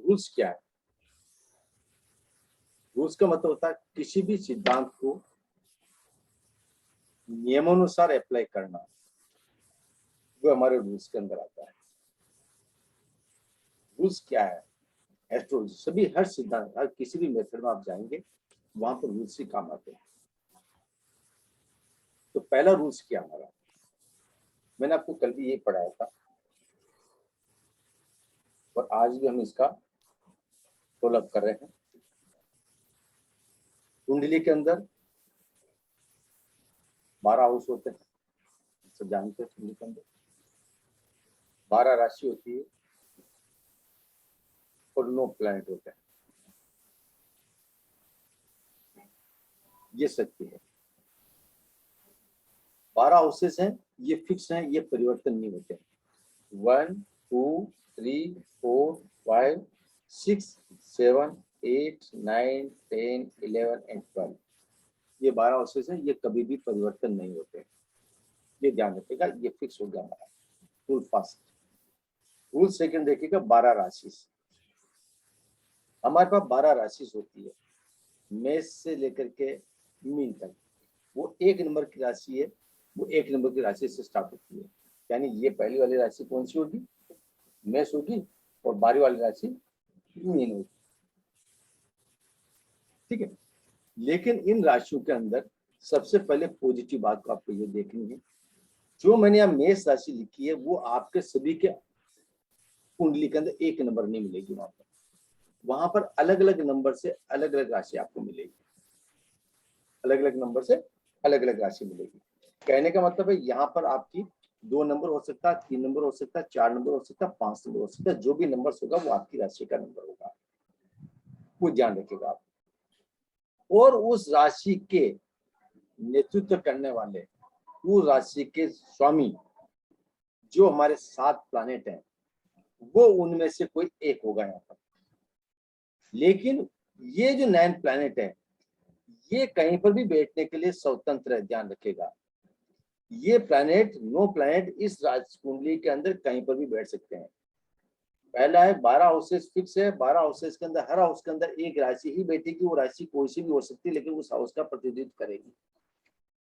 Rules क्या है? Rules का मतलब होता है किसी भी सिद्धांत को नियमानुसार अप्लाई करना, वो हमारे रूल्स के अंदर आता है। रूल्स क्या है? एस्ट्रोलॉजी सभी हर सिद्धांत, हर किसी भी मेथड में आप जाएंगे वहां पर रूल्स ही काम आते हैं। तो पहला रूल्स क्या हमारा, मैंने आपको कल भी ये पढ़ाया था और आज भी हम इसका फॉलो अप कर रहे हैं। कुंडली के अंदर 12 हाउस होते हैं, सब जानते हैं। कुंडली के अंदर 12 राशि होती है और 9 प्लैनेट होते हैं। ये सत्य है। 12 हाउसेस हैं, ये फिक्स हैं, ये परिवर्तन नहीं होते हैं। 1 2 3 4 5 6 7 8 9 10 11 एंड 12, ये 12 हाउसेस हैं, ये कभी भी परिवर्तन नहीं होते हैं। ये ध्यान रखिएगा, ये फिक्स हो गया हमारा फुल फास्ट। रूल सेकंड देखिएगा, 12 राशि। हमारे पास 12 राशि होती है, मेष से लेकर के मीन तक। वो एक नंबर की राशि है, वो एक नंबर की राशि से स्टार्ट होती है। यानी ये पहली वाली राशि कौन सी होगी? मेष होगी, और 12वीं वाली राशि मीन होगी। ठीक है, लेकिन इन राशियों के अंदर सबसे पहले पॉजिटिव बात को आपको ये देखनी है, जो मैंने यहाँ मेष राशि लिखी है वो आपके सभी के कुंडली के अंदर एक नंबर नहीं मिलेगी। वहां पर अलग अलग नंबर से अलग अलग राशि आपको मिलेगी, अलग अलग नंबर से अलग अलग राशि मिलेगी। कहने का मतलब है यहाँ पर आपकी 2 नंबर हो सकता है, 3 नंबर हो सकता है, 4 नंबर हो सकता है, 5 नंबर हो सकता है। जो भी नंबर होगा वो आपकी राशि का नंबर होगा, वो ध्यान रखिएगा आप। और उस राशि के नेतृत्व करने वाले, उस राशि के स्वामी जो हमारे 7 प्लैनेट हैं, वो उनमें से कोई एक होगा यहाँ पर। लेकिन ये जो 9 प्लैनेट है, ये कहीं पर भी बैठने के लिए स्वतंत्र है, ध्यान रखिएगा। ये प्लैनेट 9 प्लैनेट इस राशि कुंडली के अंदर कहीं पर भी बैठ सकते हैं। पहला है 12 हाउसेस फिक्स है, 12 हाउसेस के अंदर हर हाउस के अंदर एक राशि ही बैठेगी। वो राशि कोई सी भी हो सकती है, लेकिन उस हाउस का प्रतिनिधित्व करेगी।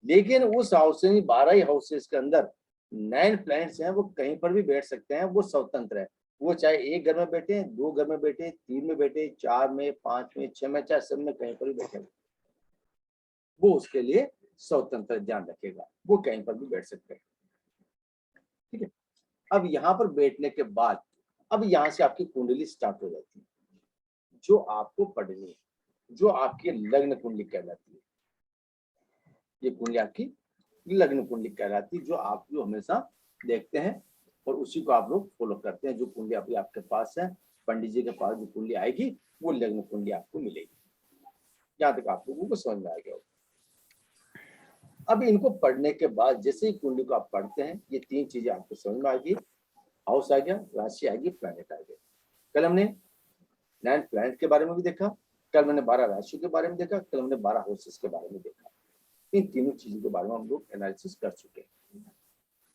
लेकिन उस हाउस 12 ही हाउसेस के अंदर 9 प्लैनेट्स हैं, वो कहीं पर भी बैठ सकते हैं, वो स्वतंत्र है। वो चाहे एक घर में बैठे, 2 घर में बैठे, 3 में बैठे, 4 में, 5 में, 6 में, चाहे सब में कहीं पर भी बैठे, वो उसके लिए स्वतंत्र, ध्यान रखेगा। वो कहीं पर भी बैठ सकते हैं। ठीक है, अब यहाँ पर बैठने के बाद अब यहाँ से आपकी कुंडली स्टार्ट हो जाती है, जो आपको पढ़नी है, जो आपकी लग्न कुंडली कहलाती है। ये कुंडली आपकी लग्न कुंडली कहलाती है, जो आप जो हमेशा देखते हैं और उसी को आप लोग फॉलो करते हैं। जो कुंडली अभी आपके पास है, पंडित जी के पास जो कुंडली आएगी, वो लग्न कुंडली आपको मिलेगी। यहाँ तक आप लोगों को समझ में आ गया होगा। अब इनको पढ़ने के बाद जैसे ही कुंडली को आप पढ़ते हैं, ये 3 चीजें आपको समझ में आ गई। हाउस आ गया, राशि आ गई, प्लैनेट आ गया। कल हमने 9 प्लैनेट के बारे में भी देखा, कल मैंने 12 राशियों के बारे में देखा, कल हमने 12 हाउसेस के बारे में देखा। इन तीनों चीजों के बारे में हम लोग एनालिसिस कर चुके हैं।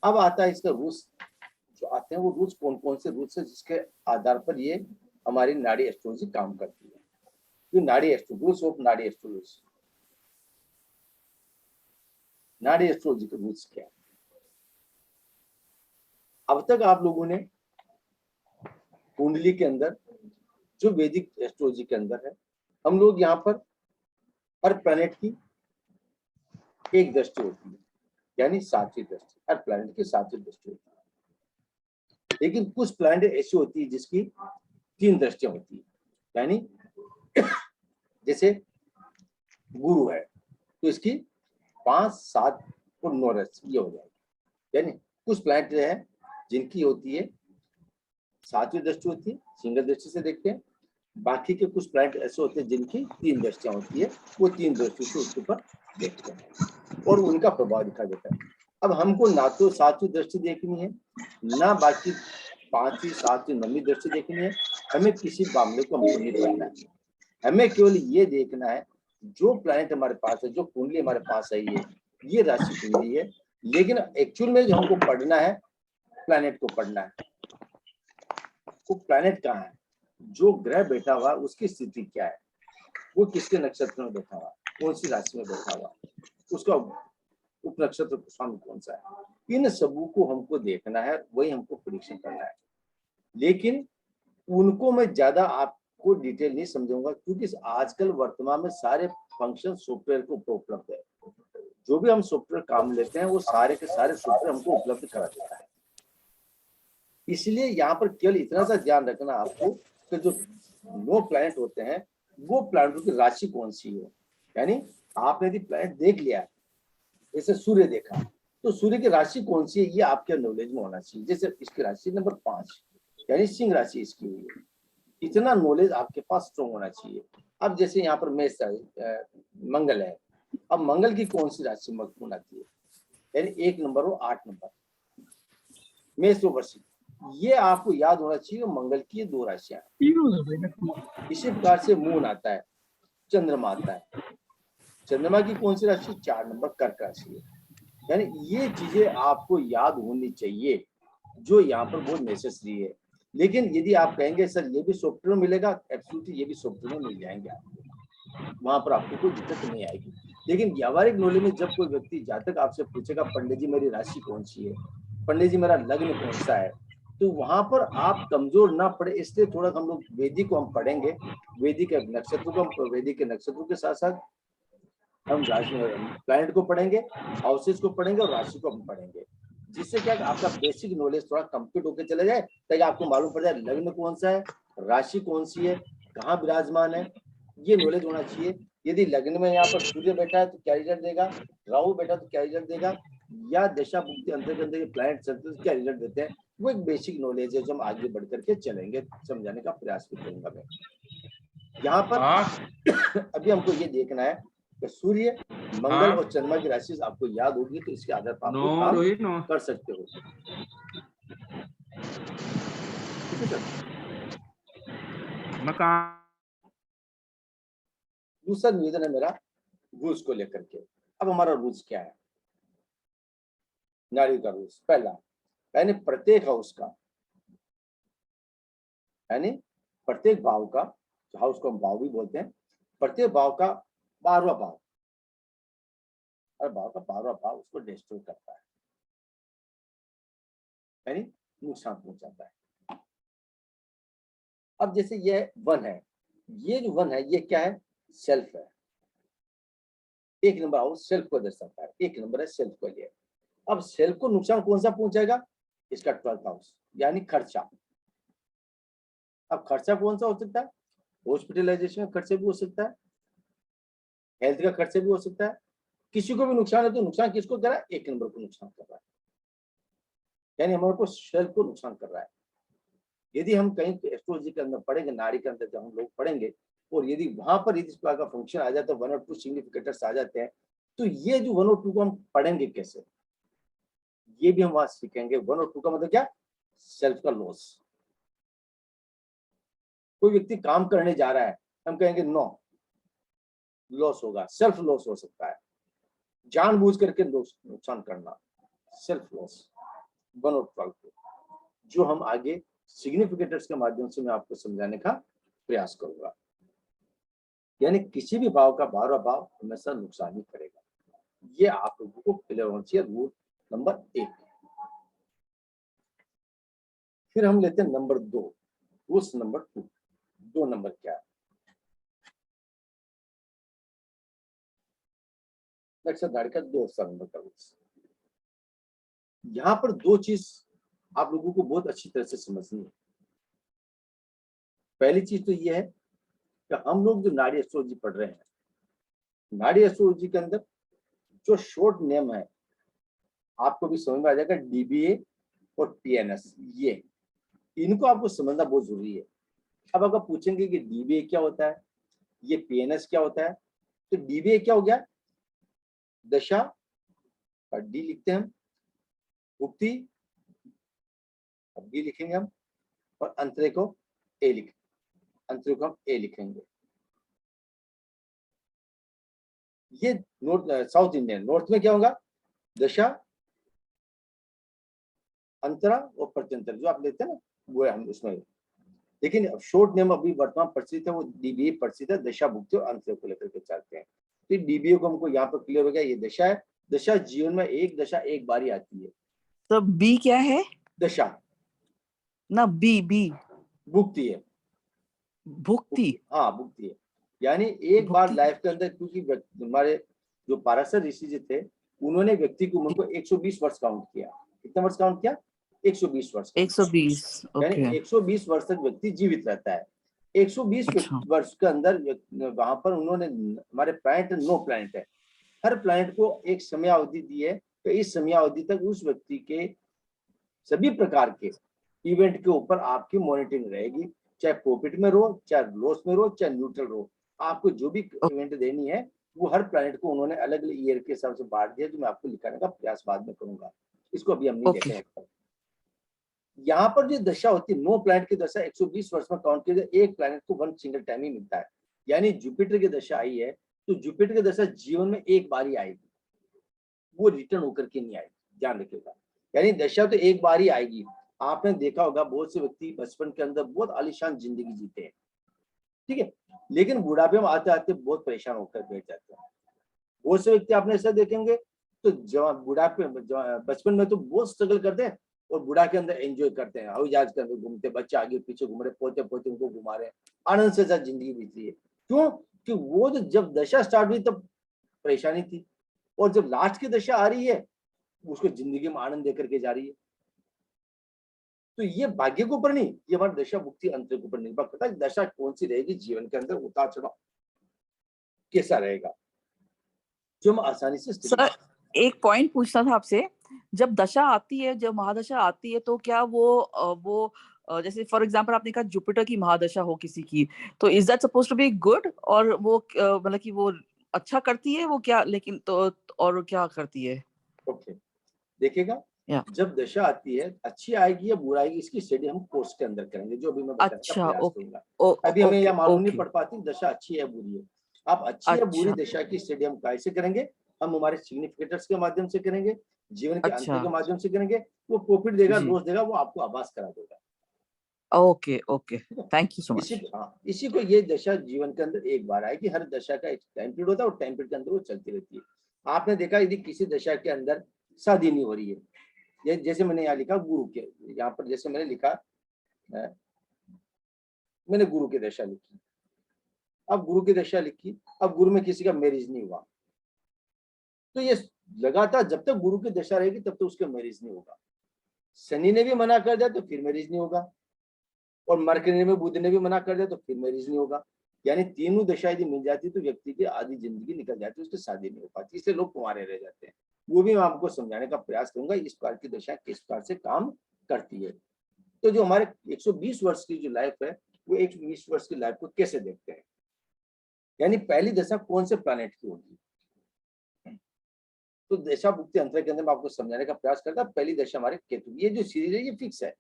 अब आता है इसका रूल्स जो आते हैं, वो रूल्स कौन कौन से रूल्स है जिसके आधार पर ये हमारी नाड़ी एस्ट्रोलॉजी काम करती है। जो नाड़ी एस्ट्रोलॉजी, रूल्स ऑफ नाड़ी एस्ट्रोलॉजी, नाड़ी एस्ट्रोलॉजी के रूल्स क्या है? अब तक आप लोगों ने कुंडली के अंदर जो वैदिक एस्ट्रोलॉजी के अंदर है, हम लोग यहाँ पर हर प्लैनेट की एक दृष्टि होती है, यानी 7वीं दृष्टि। हर प्लैनेट की 7वीं दृष्टि होती है। लेकिन कुछ प्लैनेट ऐसी होती है जिसकी 3 दृष्टियां होती है। यानी जैसे गुरु है तो इसकी 5 7 और 9 दृष्टि ये हो जाएगी। यानी कुछ प्लैनेट है जिनकी होती है 7वीं दृष्टि होती है, सिंगल दृष्टि से देखते हैं। बाकी के कुछ प्लैनेट ऐसे होते हैं जिनकी 3 दृष्टियां होती है, वो 3 दृष्टि से उसके ऊपर देखते हैं और उनका प्रभाव दिखा देता है। अब हमको ना तो 7वीं दृष्टि देखनी है, ना बाकी 5वीं 7वीं 9वीं दृष्टि देखनी है। हमें किसी मामले को हमको नहीं पढ़ना है, हमें केवल ये देखना है जो प्लैनेट हमारे पास है, जो कुंडली हमारे पास है, ये राशि कुंडली है। लेकिन एक्चुअल में जो हमको पढ़ना है, प्लैनेट को पढ़ना है। वो प्लैनेट कहाँ है, जो ग्रह बैठा हुआ उसकी स्थिति क्या है, वो किसके नक्षत्र में बैठा हुआ, कौन सी राशि में बैठा हुआ, उसका उप नक्षत्र स्वामी कौन सा है, इन सबों को हमको देखना है, वही हमको प्रेडिक्शन करना है। लेकिन उनको मैं ज्यादा आपको डिटेल नहीं समझाऊंगा, क्योंकि आजकल वर्तमान में सारे फंक्शन सॉफ्टवेयर को उपलब्ध है। जो भी हम सॉफ्टवेयर काम लेते हैं वो सारे के सारे सॉफ्टवेयर हमको उपलब्ध करा देता है। इसलिए यहाँ पर केवल इतना सा ध्यान रखना आपको कि जो 9 प्लैनेट होते हैं वो प्लैनेटों की राशि कौन सी है। यानी आपने यदि प्लैनेट देख लिया, जैसे सूर्य देखा, तो सूर्य की राशि कौन सी है ये आपके नॉलेज में होना चाहिए। जैसे इसकी राशि नंबर 5 यानी सिंह राशि इसकी हुई है, इतना नॉलेज आपके पास स्ट्रॉन्ग होना चाहिए। अब जैसे यहाँ पर मेष मंगल है, अब मंगल की कौन सी राशि महत्वपूर्ण आती है, यानी 1 नंबर और 8 नंबर मेष और वृश्चिक, ये आपको याद होना चाहिए। मंगल की 2 राशियां, इसी प्रकार से मून आता है, चंद्रमा आता है, चंद्रमा की कौन सी राशि, 4 नंबर कर्क राशि है। यानी ये चीजें आपको याद होनी चाहिए, जो यहाँ पर बहुत नेसेसरी है। लेकिन यदि आप कहेंगे सर ये भी सॉफ्टवेयर में मिलेगा, एब्सोल्युटली ये भी सॉफ्टवेयर में मिल जाएंगे आपको, वहां पर आपको कोई दिक्कत नहीं आएगी। लेकिन व्यावहारिक नॉलेज में जब कोई व्यक्ति जातक आपसे पूछेगा पंडित जी मेरी राशि कौन सी है, पंडित जी मेरा लग्न कौन सा है, तो वहां पर आप कमजोर ना पड़े, इसलिए थोड़ा हम लोग वैदिक को हम पढ़ेंगे, वैदिक नक्षत्र को हम वैदिक के नक्षत्रों के साथ साथ हम प्लैनेट को पढ़ेंगे, हाउसेस को पढ़ेंगे और राशि को हम पढ़ेंगे, जिससे क्या आपका बेसिक नॉलेज थोड़ा कंप्लीट होकर चला जाए, ताकि आपको मालूम पड़ जाए लग्न कौन सा है, राशि कौन सी है, कहाँ विराजमान है, ये नॉलेज होना चाहिए। यदि लग्न में यहाँ पर सूर्य बैठा है तो क्या रिजल्ट देगा, राहु बैठा तो क्या रिजल्ट देगा, या दशा भुक्ति अंतर्गत प्लैनेट चलते तो क्या रिजल्ट देते हैं, वो एक बेसिक नॉलेज है जो हम आगे बढ़ करके चलेंगे, समझाने का प्रयास भी करूंगा मैं। यहाँ पर अभी हमको ये देखना है कि सूर्य, मंगल और चंद्रमा की राशि आपको याद होगी, तो इसके आधार पर आप काम कर सकते हो। ठीक है सर। दूसरा निवेदन है मेरा रूल्स को लेकर के। अब हमारा रूल्स क्या है, नाड़ी का रूल्स पहला, यानी प्रत्येक हाउस का, यानी प्रत्येक भाव का, हाउस को हम भाव भी बोलते हैं, प्रत्येक भाव का 12वां भाव, हर भाव का 12वां भाव उसको डिस्ट्रॉय करता है, यानी नुकसान पहुंचाता है। अब जैसे ये 1 है, ये जो 1 है ये क्या है, सेल्फ है। 1 नंबर हाउस सेल्फ को दर्शाता है, 1 नंबर है सेल्फ को लिए। अब सेल्फ को नुकसान कौन सा पहुंचाएगा, इसका 12th हाउस, यानी खर्चा। अब खर्चा कौन सा हो सकता है, हॉस्पिटलाइजेशन का खर्चा भी हो सकता है, हेल्थ का खर्चा भी हो सकता है। किसी को भी नुकसान है तो नुकसान किसको कर रहा है, 1 नंबर को नुकसान कर रहा है, यानी हमारे को सेल्फ को नुकसान कर रहा है। यदि हम कहीं एस्ट्रोलॉजी के अंदर पढ़ेंगे, नाड़ी के अंदर जब हम लोग पढ़ेंगे, और यदि वहां पर इस प्रकार का फंक्शन आ जाता है, 1 और 2 सिग्निफिकेटर्स आ जाते हैं, तो ये जो 1 और 2 को हम पढ़ेंगे कैसे, ये भी हम वहां सीखेंगे। 1 और 2 का मतलब क्या, सेल्फ का लॉस। कोई व्यक्ति काम करने जा रहा है, हम कहेंगे नो, लॉस होगा, सेल्फ लॉस हो सकता है, जानबूझ करके नुकसान करना, सेल्फ लॉस। 1 और 12 को जो हम आगे सिग्निफिकेटर्स के माध्यम से मैं आपको समझाने का प्रयास करूंगा। यानी किसी भी भाव का 12वां भाव हमेशा नुकसान ही करेगा, ये आप लोगों को क्लियर होना चाहिए, रूल नंबर 1। फिर हम लेते हैं नंबर 2, रूल्स नंबर 2। 2 नंबर क्या है, नक्षत्रधारी का 2 नंबर का रूल्स। यहाँ पर 2 चीज आप लोगों को बहुत अच्छी तरह से समझनी है। पहली चीज तो ये है कि हम लोग जो नाड़ी एस्ट्रोलॉजी पढ़ रहे हैं, नाड़ी एस्ट्रोलॉजी के अंदर जो शॉर्ट नेम है आपको भी समझ में आ जाएगा, डीबीए और पीएनएस, ये इनको आपको समझना बहुत जरूरी है। अब अगर पूछेंगे कि डीबीए क्या होता है, ये पीएनएस क्या होता है, तो डीबीए क्या हो गया, दशा और डी लिखते हैं हम, भुक्ति बी लिखेंगे हम, और अंतरे को ए लिखेंगे, अंतरे को हम ए लिखेंगे। ये नॉर्थ साउथ इंडियन, नॉर्थ में क्या होगा, दशा, अंतरा और प्रत्यंतर, जो आप लेते हैं ना वो हम उसमें। लेकिन शॉर्ट नेम अभी वर्तमान प्रचलित है वो डीबीए प्रचलित है, दशा भुक्ति और अंतर को लेकर के चलते हैं। तो डीबीए को हमको यहाँ पर क्लियर हो गया, ये दशा है। दशा जीवन में एक दशा एक बारी आती है। तो बी क्या है? दशा ना बी बी भुक्ति है। भुक्ति। हाँ भुक्ति है, यानी एक बार भुक्ति लाइफ के अंदर, क्योंकि हमारे जो पाराशर ऋषि जी थे उन्होंने व्यक्ति की उम्र को 120 वर्ष काउंट किया। कितना वर्ष काउंट किया? 120 वर्ष। 120। यानी ओके 120 वर्ष तक व्यक्ति जीवित रहता है। 120 अच्छा वर्ष के अंदर वहां पर उन्होंने, हमारे प्लैनेट 9 प्लैनेट है, हर प्लैनेट को एक समयावधि दी है। तो इस समयावधि तक उस व्यक्ति के सभी प्रकार के इवेंट के ऊपर आपकी मॉनिटरिंग रहेगी, चाहे प्रॉफिट में रहो, चाहे लॉस में रहो, चाहे न्यूट्रल रहो। आपको जो भी इवेंट देनी है वो हर प्लैनेट को उन्होंने अलग अलग ईयर के हिसाब से बांट दिया, जो मैं आपको लिखाने का प्रयास बाद में करूंगा। इसको अभी हम नहीं ओके देखेंगे। यहाँ पर जो दशा होती है 9 प्लैनेट की दशा 120 वर्ष में काउंट किया जाए, एक प्लैनेट को वन सिंगल टाइम ही मिलता है। यानी जुपिटर की दशा आई है तो जुपिटर की दशा जीवन में एक बार ही आएगी, वो रिटर्न होकर के नहीं आएगी, ध्यान रखिएगा। यानी दशा तो एक बार ही आएगी। आपने देखा होगा बहुत से व्यक्ति बचपन के अंदर बहुत आलीशान जिंदगी जीते हैं, ठीक है, लेकिन बुढ़ापे में आते आते बहुत परेशान होकर बैठ जाते हैं। बहुत से व्यक्ति आपने ऐसा देखेंगे तो जवान बुढ़ापे बचपन में तो बहुत स्ट्रगल करते हैं और बुढ़ा के अंदर एंजॉय करते हैं, हवाई जहाज के अंदर घूमते, बच्चे आगे पीछे घूम रहे, पोते पोते उनको घुमा रहे, आनंद से साथ जिंदगी बीती है। क्यों? कि वो जो जब दशा स्टार्ट हुई तब परेशानी थी, और जब लास्ट की दशा आ रही है उसको जिंदगी में आनंद देकर के जा रही है। तो ये भाग्य के ऊपर नहीं, ये हमारी दशा भुक्ति अंतर के ऊपर निर्भर करता है, दशा कौन सी रहेगी जीवन के अंदर, उतार चढ़ाव कैसा रहेगा, जो हम आसानी से सर एक पॉइंट पूछना था आपसे। जब दशा आती है, जब महादशा आती है, तो क्या जैसे फॉर एग्जांपल आपने कहा जुपिटर की महादशा हो किसी की, तो is that suppose to be good? और वो मतलब कि वो अच्छा करती है वो क्या, लेकिन तो और क्या करती है? ओके देखिएगा, या जब दशा आती है अच्छी आएगी या बुरा आएगी इसकी स्टडी हम कोर्स के अंदर करेंगे, जो अभी मैं बताने का अच्छा प्रयास ओके करूंगा। अभी हमें ओके यह मालूम नहीं ओके पड़ पाती दशा अच्छी है बुरी है। आप अच्छी या बुरी अच्छा दशा की स्टडी हम कैसे करेंगे? हम हमारे सिग्निफिकेटर्स के माध्यम से करेंगे, जीवन के अंतर अच्छा के माध्यम से करेंगे। वो प्रॉफिट देगा, जी लॉस देगा, वो आपको आभास करा देगा। ओके ओके ठीक है, थैंक यू सो इसी मच। हाँ इसी को, ये दशा जीवन के अंदर एक बार आएगी। हर दशा का एक टाइम पीरियड होता है और टाइम पीरियड के अंदर वो चलती रहती है। आपने देखा यदि किसी दशा के अंदर शादी नहीं हो रही है, जैसे मैंने यहाँ लिखा गुरु के, यहाँ पर जैसे मैंने लिखा, मैंने गुरु की दशा लिखी, अब गुरु की दशा लिखी, अब गुरु में किसी का मैरिज नहीं हुआ, तो ये लगातार जब तक गुरु की दशा रहेगी तब तक उसका मैरिज नहीं होगा। शनि ने भी मना कर दिया तो फिर मैरिज नहीं होगा, और मरकरी में बुध ने भी मना कर दिया तो फिर मैरिज नहीं होगा। यानी तीनों दशा यदि मिल जाती तो व्यक्ति की आधी जिंदगी निकल जाती, उसकी शादी नहीं हो पाती, इसलिए लोग कुंवारे रह जाते हैं। वो भी मैं आपको समझाने का प्रयास करूंगा इस प्रकार की दशा किस प्रकार से काम करती है। तो जो हमारे 120 वर्ष की जो लाइफ है वो 120 वर्ष की लाइफ को कैसे देखते हैं, यानी पहली दशा कौन से प्लैनेट की होगी। तो दशा भुक्ति अंतर के अंदर मैं आपको समझाने का प्रयास करता। पहली दशा हमारे केतु, ये जो सीरीज है ये फिक्स है,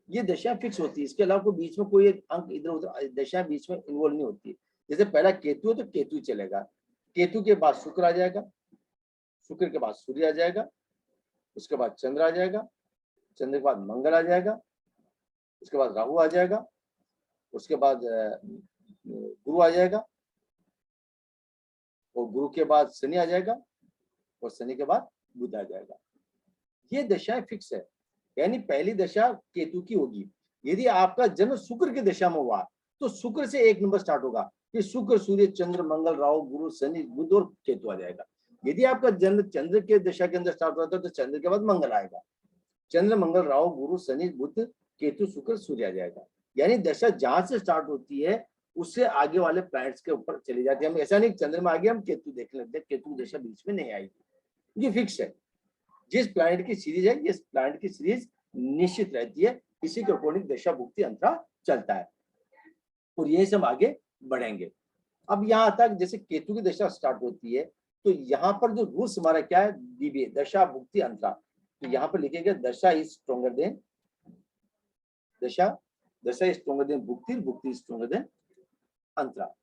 ये दशा फिक्स होती है, इसके अलावा कोई बीच में कोई एक अंक इधर उधर दशा बीच में इन्वॉल्व नहीं होती। जैसे पहला केतु है तो केतु चलेगा, केतु के बाद शुक्र आ जाएगा, शुक्र के बाद सूर्य आ जाएगा, उसके बाद चंद्र आ जाएगा, चंद्र के बाद मंगल आ जाएगा, उसके बाद राहु आ जाएगा, उसके बाद गुरु आ जाएगा, और गुरु के बाद शनि आ जाएगा, और शनि के बाद बुध आ जाएगा। ये दशाएं फिक्स है, यानी पहली दशा केतु की होगी। यदि आपका जन्म शुक्र की दशा में हुआ तो शुक्र से एक नंबर स्टार्ट होगा, कि शुक्र सूर्य चंद्र मंगल राहु गुरु शनि बुध और केतु आ जाएगा। यदि आपका जन्म चंद्र के दशा के अंदर स्टार्ट होता है तो चंद्र के बाद मंगल आएगा, चंद्र मंगल राहु गुरु शनि बुध केतु शुक्र सूर्य आ जाएगा। यानी दशा जहां से स्टार्ट होती है उससे आगे वाले प्लैनेट्स के ऊपर चली जाती है। हम ऐसा नहीं चंद्र में आगे हम केतु देख लेते हैं, केतु दशा बीच में नहीं आएगी, ये फिक्स है। जिस प्लैनेट की सीरीज है ये प्लैनेट की सीरीज निश्चित रहती है, इसी के अकॉर्डिंग दशा भुक्ति अंतरा चलता है, और यही से हम आगे बढ़ेंगे। अब यहाँ तक जैसे केतु की दशा स्टार्ट होती है तो यहाँ पर जो रूल्स हमारा क्या है, डीबीए दशा भुक्ति अंतरा। तो यहाँ पर लिखेगा दशा is stronger than dasha, dasha is stronger than bhukti, bhukti is stronger than antara.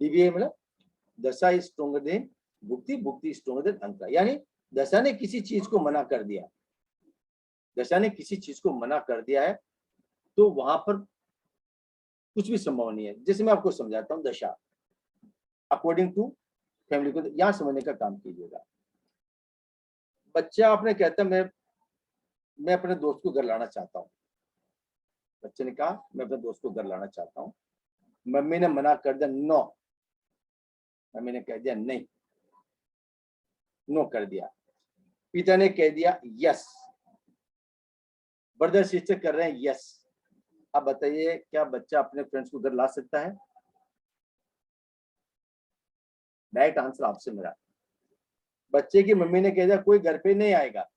DBA मतलब dasha is stronger than bhukti, bhukti is stronger than antara. यानी दशा ने किसी चीज को मना कर दिया, दशा ने किसी चीज को मना कर दिया है, तो वहां पर कुछ भी संभव नहीं है। जैसे मैं आपको समझाता हूँ, दशा अकॉर्डिंग टू फैमिली को यहां समझने का काम कीजिएगा। बच्चा आपने कहता मैं अपने दोस्त को घर लाना चाहता हूँ। बच्चे ने कहा मैं अपने दोस्त को घर लाना चाहता हूँ। मम्मी ने मना कर दिया, नो। मम्मी ने कह दिया नहीं, नो कर दिया। पिता ने कह दिया यस। ब्रदर सिस्टर कर रहे हैं यस। अब बताइए, क्या बच्चा अपने फ्रेंड्स को घर ला सकता है? डायरेक्ट आंसर आपसे मेरा। बच्चे की मम्मी ने कह दिया कोई घर पे नहीं आएगा,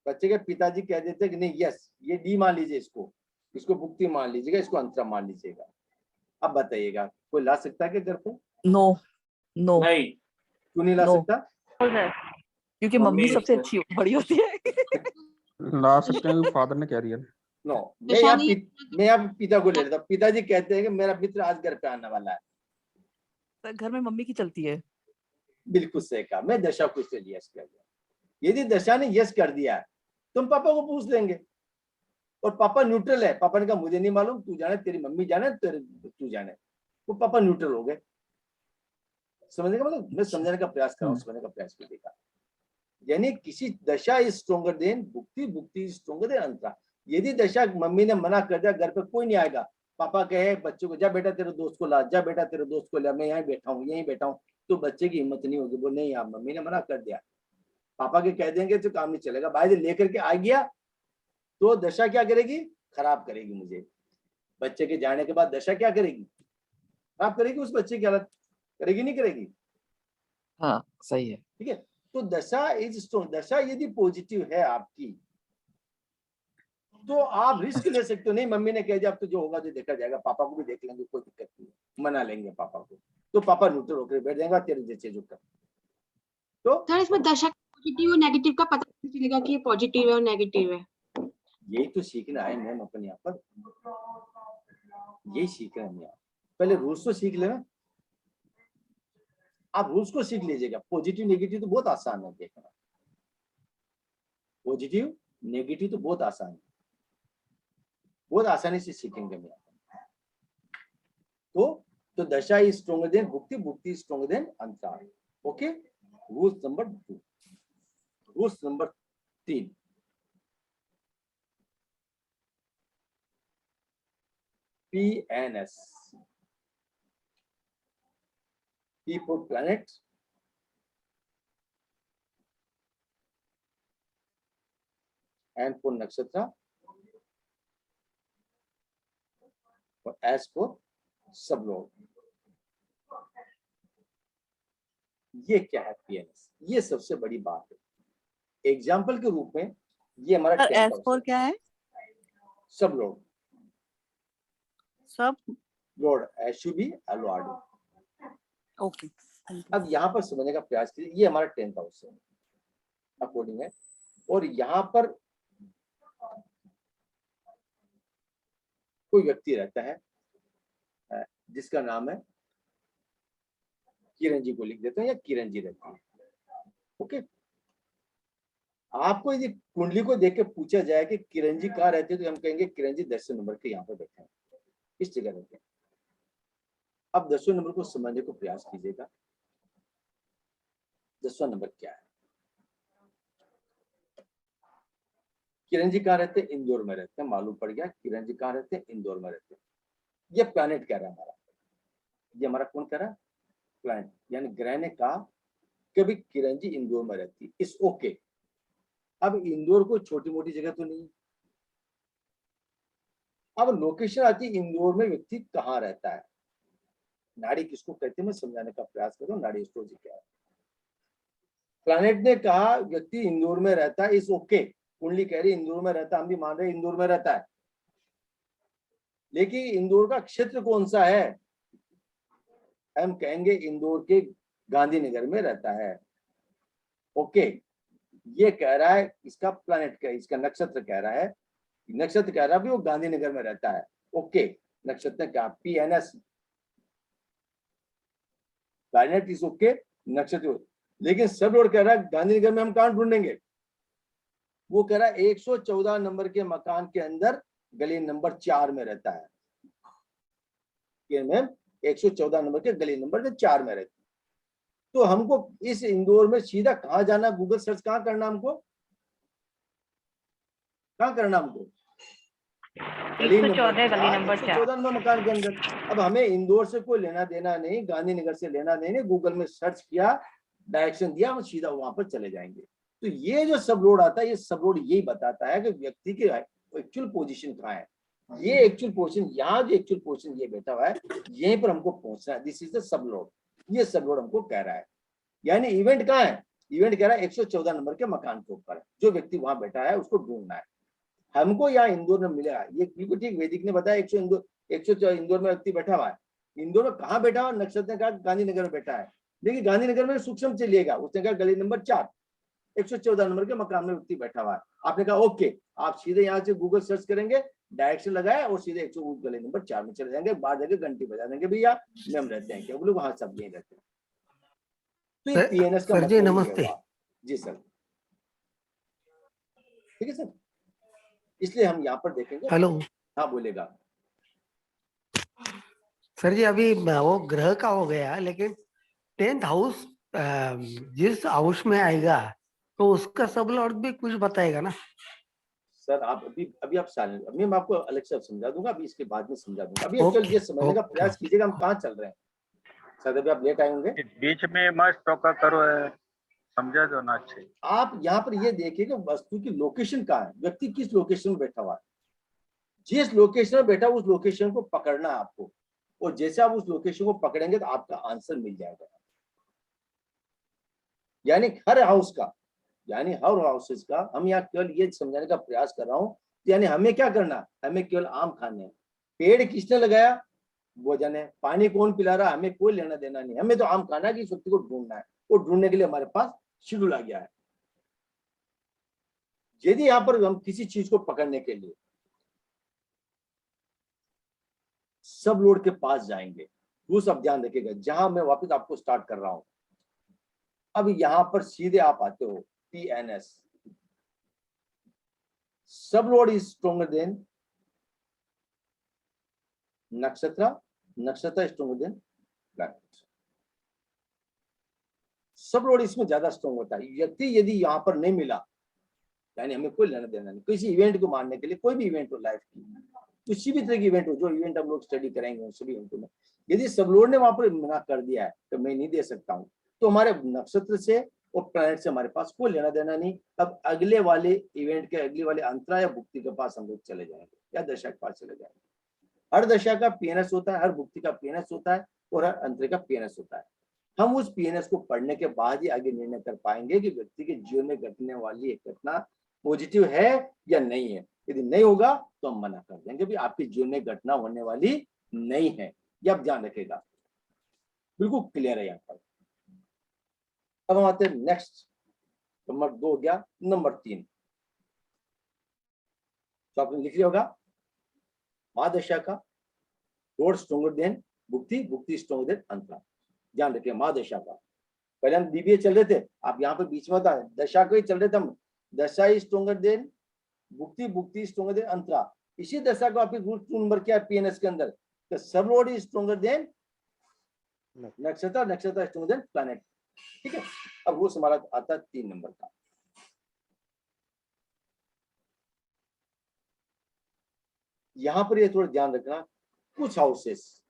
बच्चे के पिताजी कह देते कि नहीं यस, ये डी मान लीजिए, इसको भुक्ति मान लीजिएगा, इसको अंतरा मान लीजिएगा। अब बताइएगा कोई ला सकता है कि घर पे? नो नो नहीं, क्यों नहीं ला नो सकता? क्योंकि मम्मी सबसे अच्छी बड़ी होती है। ला सकते हैं, फादर ने कह दिया। नो, मैं यहाँ पिता को ले लेता हूँ। पिताजी कहते हैं कि मेरा मित्र आज घर पे आने वाला है, तो घर में मम्मी की चलती है। बिल्कुल सही कहा। मैं दशा को इसलिए यस कर दिया। यदि दशा ने यस कर दिया है, तुम पापा को पूछ लेंगे, और पापा न्यूट्रल है। पापा ने कहा मुझे नहीं मालूम, तू जाने, तेरी मम्मी जाने, तू जाने, वो पापा न्यूट्रल हो गए। समझने का मतलब, मैं समझाने का प्रयास कर रहा हूँ, समझने का प्रयास कर देखा। यानी किसी dasha is stronger than bhukti, bhukti is stronger than antara. यदि दशा मम्मी ने मना कर दिया घर पे कोई नहीं आएगा, पापा कहे बच्चों को जा बेटा तेरे दोस्त को ला, जा बेटा तेरे दोस्त को ला, मैं यहीं बैठा हूँ, यहीं बैठा हूँ, तो बच्चे की हिम्मत नहीं होगी, बोल नहीं यार मम्मी ने मना कर दिया। पापा के कह देंगे तो काम नहीं चलेगा। भाई लेकर के आ गया तो दशा क्या करेगी? खराब करेगी मुझे। बच्चे के जाने के बाद दशा क्या करेगी? खराब करेगी, उस बच्चे की हालत करेगी, नहीं करेगी? हाँ सही है। ठीक है, तो दशा इज स्ट्रॉन्ग। दशा यदि पॉजिटिव है आपकी, तो आप रिस्क ले सकते हो। नहीं मम्मी ने कह दिया अब तो जो होगा जो देखा जाएगा, पापा को भी देख लेंगे, कोई दिक्कत नहीं, मना लेंगे पापा को, तो पापा न्यूट्रल होकर बैठ जाएगा, तेरे जैसे जो कर। तो सर इसमें दशा पॉजिटिव और नेगेटिव का पता कैसे चलेगा कि ये पॉजिटिव है और नेगेटिव है? यही तो सीखना है मैम अपन यहाँ पर, यही सीख रहे हैं। पहले रूल्स तो सीख लेना। आप रूल्स को सीख लीजिएगा। पॉजिटिव नेगेटिव तो बहुत आसान है देखना, पॉजिटिव नेगेटिव तो बहुत आसान है, बहुत आसानी से सीखेंगे हम। तो dasha is stronger than bhukti, bhukti is stronger than antaral. Okay, rules number 2। Rules number 3, PNS, P for planet, N for nakshatra, और S for सबलोड। ये क्या है PNS? ये सबसे बड़ी बात है। एग्जाम्पल के रूप में ये हमारा एस फोर क्या है? सबलोड, सब लोड, SUB LORD। ओके। अब यहाँ पर समझने का प्रयास कीजिए। ये हमारा 10th हाउस है अकॉर्डिंग है, और यहाँ पर कोई व्यक्ति रहता है जिसका नाम है किरण जी, को लिख देते हैं, या किरण जी रहती है। ओके, आपको यदि कुंडली को देख के पूछा जाए कि किरण जी कहाँ रहते हैं, तो हम कहेंगे किरण जी 10वें नंबर के यहाँ पर बैठे हैं, इस जगह रहते हैं। अब 10वें नंबर को समझने को प्रयास कीजिएगा। 10वां नंबर क्या है? किरण जी कहाँ रहते हैं? इंदौर में रहते हैं। मालूम पड़ गया किरण जी कहाँ रहते हैं? इंदौर में रहते हैं। ये प्लैनेट कह रहा है हमारा, ये हमारा कौन कह रहा है? प्लैनेट, यानी ग्रह ने कहा कभी किरण जी इंदौर में रहती है, इस ओके। अब इंदौर को छोटी मोटी जगह तो नहीं। अब लोकेशन आती है इंदौर में व्यक्ति कहाँ रहता है। नाड़ी किसको कहते हैं, मैं समझाने का प्रयास कर रहा हूँ। नाड़ी एस्ट्रोलॉजी क्या है? प्लैनेट ने कहा व्यक्ति इंदौर में रहता है, इस ओके। कुंडली कह रही इंदौर में रहता है, हम भी मान रहे इंदौर में रहता है, लेकिन इंदौर का क्षेत्र कौन सा है? हम कहेंगे इंदौर के गांधीनगर में रहता है। ओके, ये कह रहा है, इसका प्लैनेट का, इसका नक्षत्र कह रहा है, नक्षत्र कह रहा है भी वो गांधीनगर में रहता है। ओके, नक्षत्र क्या? PNS, प्लैनेट इज ओके, नक्षत्र। लेकिन सब लोड कह रहा है गांधीनगर में हम कहाँ ढूंढेंगे, वो कह रहा है 114 नंबर के मकान के अंदर गली नंबर 4 में रहता है। मैम 114 नंबर के गली नंबर 4 में रहता है। तो हमको इस इंदौर में सीधा कहाँ जाना, गूगल सर्च कहाँ करना, हमको कहाँ करना, हमको 114 गली नंबर 4। 114 नंबर मकान के अंदर। अब हमें इंदौर से कोई लेना देना नहीं, गांधीनगर से लेना देना, गूगल में सर्च किया, डायरेक्शन दिया, हम सीधा वहां पर चले जाएंगे। तो ये जो सब लोड आता है, ये सब लोड यही बताता है कि व्यक्ति की एक्चुअल पोजीशन कहाँ है। ये एक्चुअल पोजीशन, यहाँ जो एक्चुअल पोजीशन ये बैठा हुआ है, यहीं पर हमको पहुंचना है। This is the sub load. ये सब लोड हमको कह रहा है, यानी इवेंट कहाँ है, इवेंट कह रहा है 114 नंबर के मकान के ऊपर, जो व्यक्ति वहां बैठा है उसको ढूंढना है। हमको यहाँ इंदौर में मिलेगा, ये बिल्कुल ठीक वैदिक ने बताया। 114 इंदौर में व्यक्ति बैठा हुआ है। इंदौर में कहाँ बैठा हुआ, नक्षत्र ने कहा गांधीनगर में बैठा है, लेकिन गांधीनगर में सूक्ष्म चलिएगा, उसने कहा गली नंबर 4 114 नंबर के मकान में व्यक्ति बैठा हुआ है। आपने कहा ओके, आप सीधे यहाँ से गूगल सर्च करेंगे, डायरेक्शन लगाए और सीधे 100 गली नंबर 4 में चले जाएंगे। बाहर जाके घंटी बजा देंगे, भैया में हम रहते हैं क्या, बोले वहां सब यही रहते हैं। तो ये पीएनएस का सर जी मतलब नमस्ते। जी सर, ठीक है सर, इसलिए हम यहाँ पर देखेंगे। हेलो हाँ बोलेगा सर जी, अभी वो ग्रह का हो गया, लेकिन 10th हाउस जिस हाउस में आएगा तो उसका सब लॉर्ड भी कुछ बताएगा ना सर। आप अभी आप साइलेंट, अभी मैं आपको अलग से समझा दूंगा, अभी इसके बाद में समझा दूंगा। अभी ओके, एक्चुअल ये समझने का ओके। प्रयास कीजिएगा हम कहाँ चल रहे हैं। सर अभी आप लेट आए होंगे, बीच में मस्त टोका करो है, समझा दो ना अच्छे। आप यहाँ पर ये देखिए कि वस्तु की लोकेशन कहाँ है, व्यक्ति किस लोकेशन में बैठा हुआ है। जिस लोकेशन में बैठा उस लोकेशन को पकड़ना है आपको, और जैसे आप उस लोकेशन को पकड़ेंगे तो आपका आंसर मिल जाएगा। यानी हर हाउस का, यानी हर हाउसेस का, हम यहाँ केवल ये समझाने का प्रयास कर रहा हूँ, यानी हमें क्या करना, हमें केवल आम खाने हैं। पेड़ किसने लगाया वो जाने, पानी कौन पिला रहा हमें कोई लेना देना नहीं, हमें तो आम खाना है कि इस व्यक्ति को ढूंढना है, और ढूंढने के लिए हमारे पास शेड्यूल आ गया है। यदि यहाँ पर हम किसी चीज को पकड़ने के लिए सब लोड के पास जाएंगे, दूसरा आप ध्यान रखिएगा, जहां मैं वापस आपको स्टार्ट कर रहा हूं, अब यहां पर सीधे आप आते हो PNS, सब लोड इज स्ट्रोंगर देन नक्षत्र, नक्षत्र स्ट्रोंगर देन प्लैनेट। सब लोड इसमें ज्यादा स्ट्रोंग होता है। व्यक्ति यदि यहाँ पर नहीं मिला, यानी हमें कोई लेना देना नहीं, किसी इवेंट को मानने के लिए, कोई भी इवेंट हो लाइफ की, किसी भी तरह की इवेंट हो, जो इवेंट हम लोग स्टडी करेंगे उन सभी इवेंटों में, यदि सब लोड ने वहां पर मना कर दिया है तो मैं नहीं दे सकता हूँ, तो हमारे नक्षत्र से और प्लैनेट से हमारे पास कोई लेना देना नहीं। अब अगले वाले इवेंट के अगले वाले अंतरा या भुक्ति के पास हम लोग चले जाएंगे, या दशा के पास चले जाएंगे। हर दशा का PNS होता है, हर भुक्ति का PNS होता है, और हर अंतरे का PNS होता है। हम उस PNS को पढ़ने के बाद ही आगे निर्णय कर पाएंगे कि व्यक्ति के जीवन में घटने वाली एक घटना पॉजिटिव है या नहीं है। यदि नहीं होगा तो हम मना कर देंगे भी आपके जीवन में घटना होने वाली नहीं है। ये आप ध्यान रखेगा, बिल्कुल क्लियर है यहाँ पर। अब हम आते हैं नेक्स्ट, नंबर 2 हो गया, नंबर 3 तो आपने लिख लिया होगा, महादशा का रोड stronger than bhukti, bhukti stronger than antara. ध्यान रखिए महादशा का, पहले हम DBA चल रहे थे, आप यहाँ पे बीच में था दशा को ही चल रहे थे हम, dasha is stronger than bhukti, bhukti stronger than antara. इसी दशा को आपके रूट नंबर क्या है PNS के अंदर, सब लोड इज स्ट्रोंगर देन नक्षत्र, नक्षत्र स्ट्रोंगर देन प्लैनेट। ठीक है, अब वो हमारा आता है 3 नंबर का। यहां पर ये थोड़ा ध्यान रखना, कुछ हाउसेस